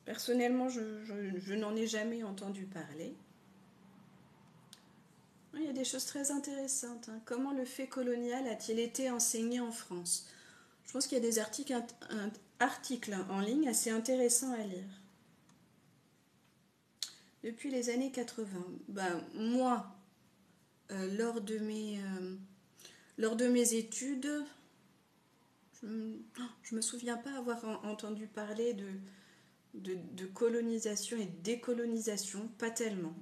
personnellement, je n'en ai jamais entendu parler. Il y a des choses très intéressantes. Hein. Comment le fait colonial a-t-il été enseigné en France? Je pense qu'il y a des articles en ligne assez intéressants à lire. Depuis les années 80, ben, moi, lors de mes études, je ne me souviens pas avoir entendu parler de colonisation et de décolonisation, pas tellement.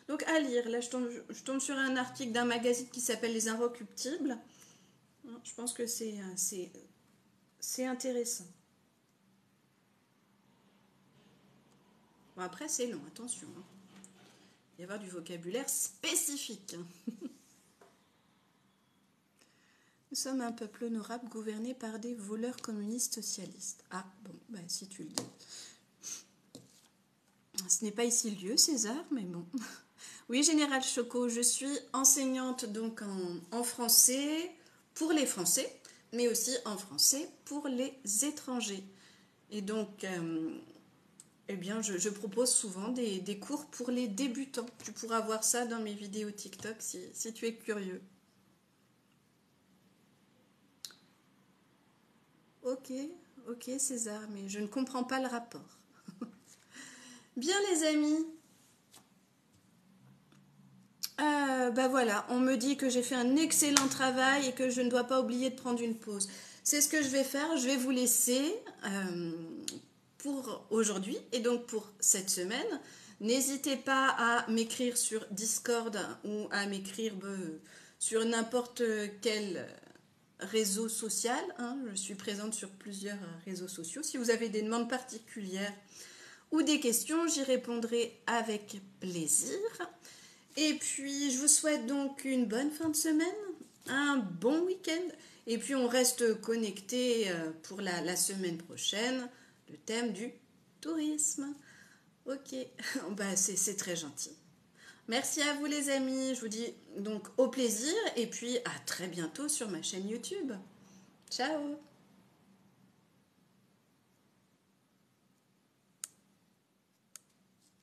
Donc à lire, là je tombe sur un article d'un magazine qui s'appelle Les Inrecuptibles. Je pense que c'est intéressant. Bon, après c'est long, attention. Hein. Il va y avoir du vocabulaire spécifique. Nous sommes un peuple honorable gouverné par des voleurs communistes socialistes. Ah bon, bah, si tu le dis. Ce n'est pas ici le lieu, César, mais bon. Oui, Général Choco, je suis enseignante donc en français pour les Français, mais aussi en français pour les étrangers. Et donc, eh bien, je propose souvent des cours pour les débutants. Tu pourras voir ça dans mes vidéos TikTok si tu es curieux. Ok, ok César, mais je ne comprends pas le rapport. Bien les amis, bah voilà, on me dit que j'ai fait un excellent travail et que je ne dois pas oublier de prendre une pause. C'est ce que je vais faire, je vais vous laisser pour aujourd'hui et donc pour cette semaine. N'hésitez pas à m'écrire sur Discord ou à m'écrire sur n'importe quel réseau social. Hein. Je suis présente sur plusieurs réseaux sociaux. Si vous avez des demandes particulières ou des questions, j'y répondrai avec plaisir. Et puis, je vous souhaite donc une bonne fin de semaine, un bon week-end. Et puis, on reste connecté pour la semaine prochaine, le thème du tourisme. Ok, bah, c'est très gentil. Merci à vous les amis, je vous dis donc au plaisir et puis à très bientôt sur ma chaîne YouTube. Ciao!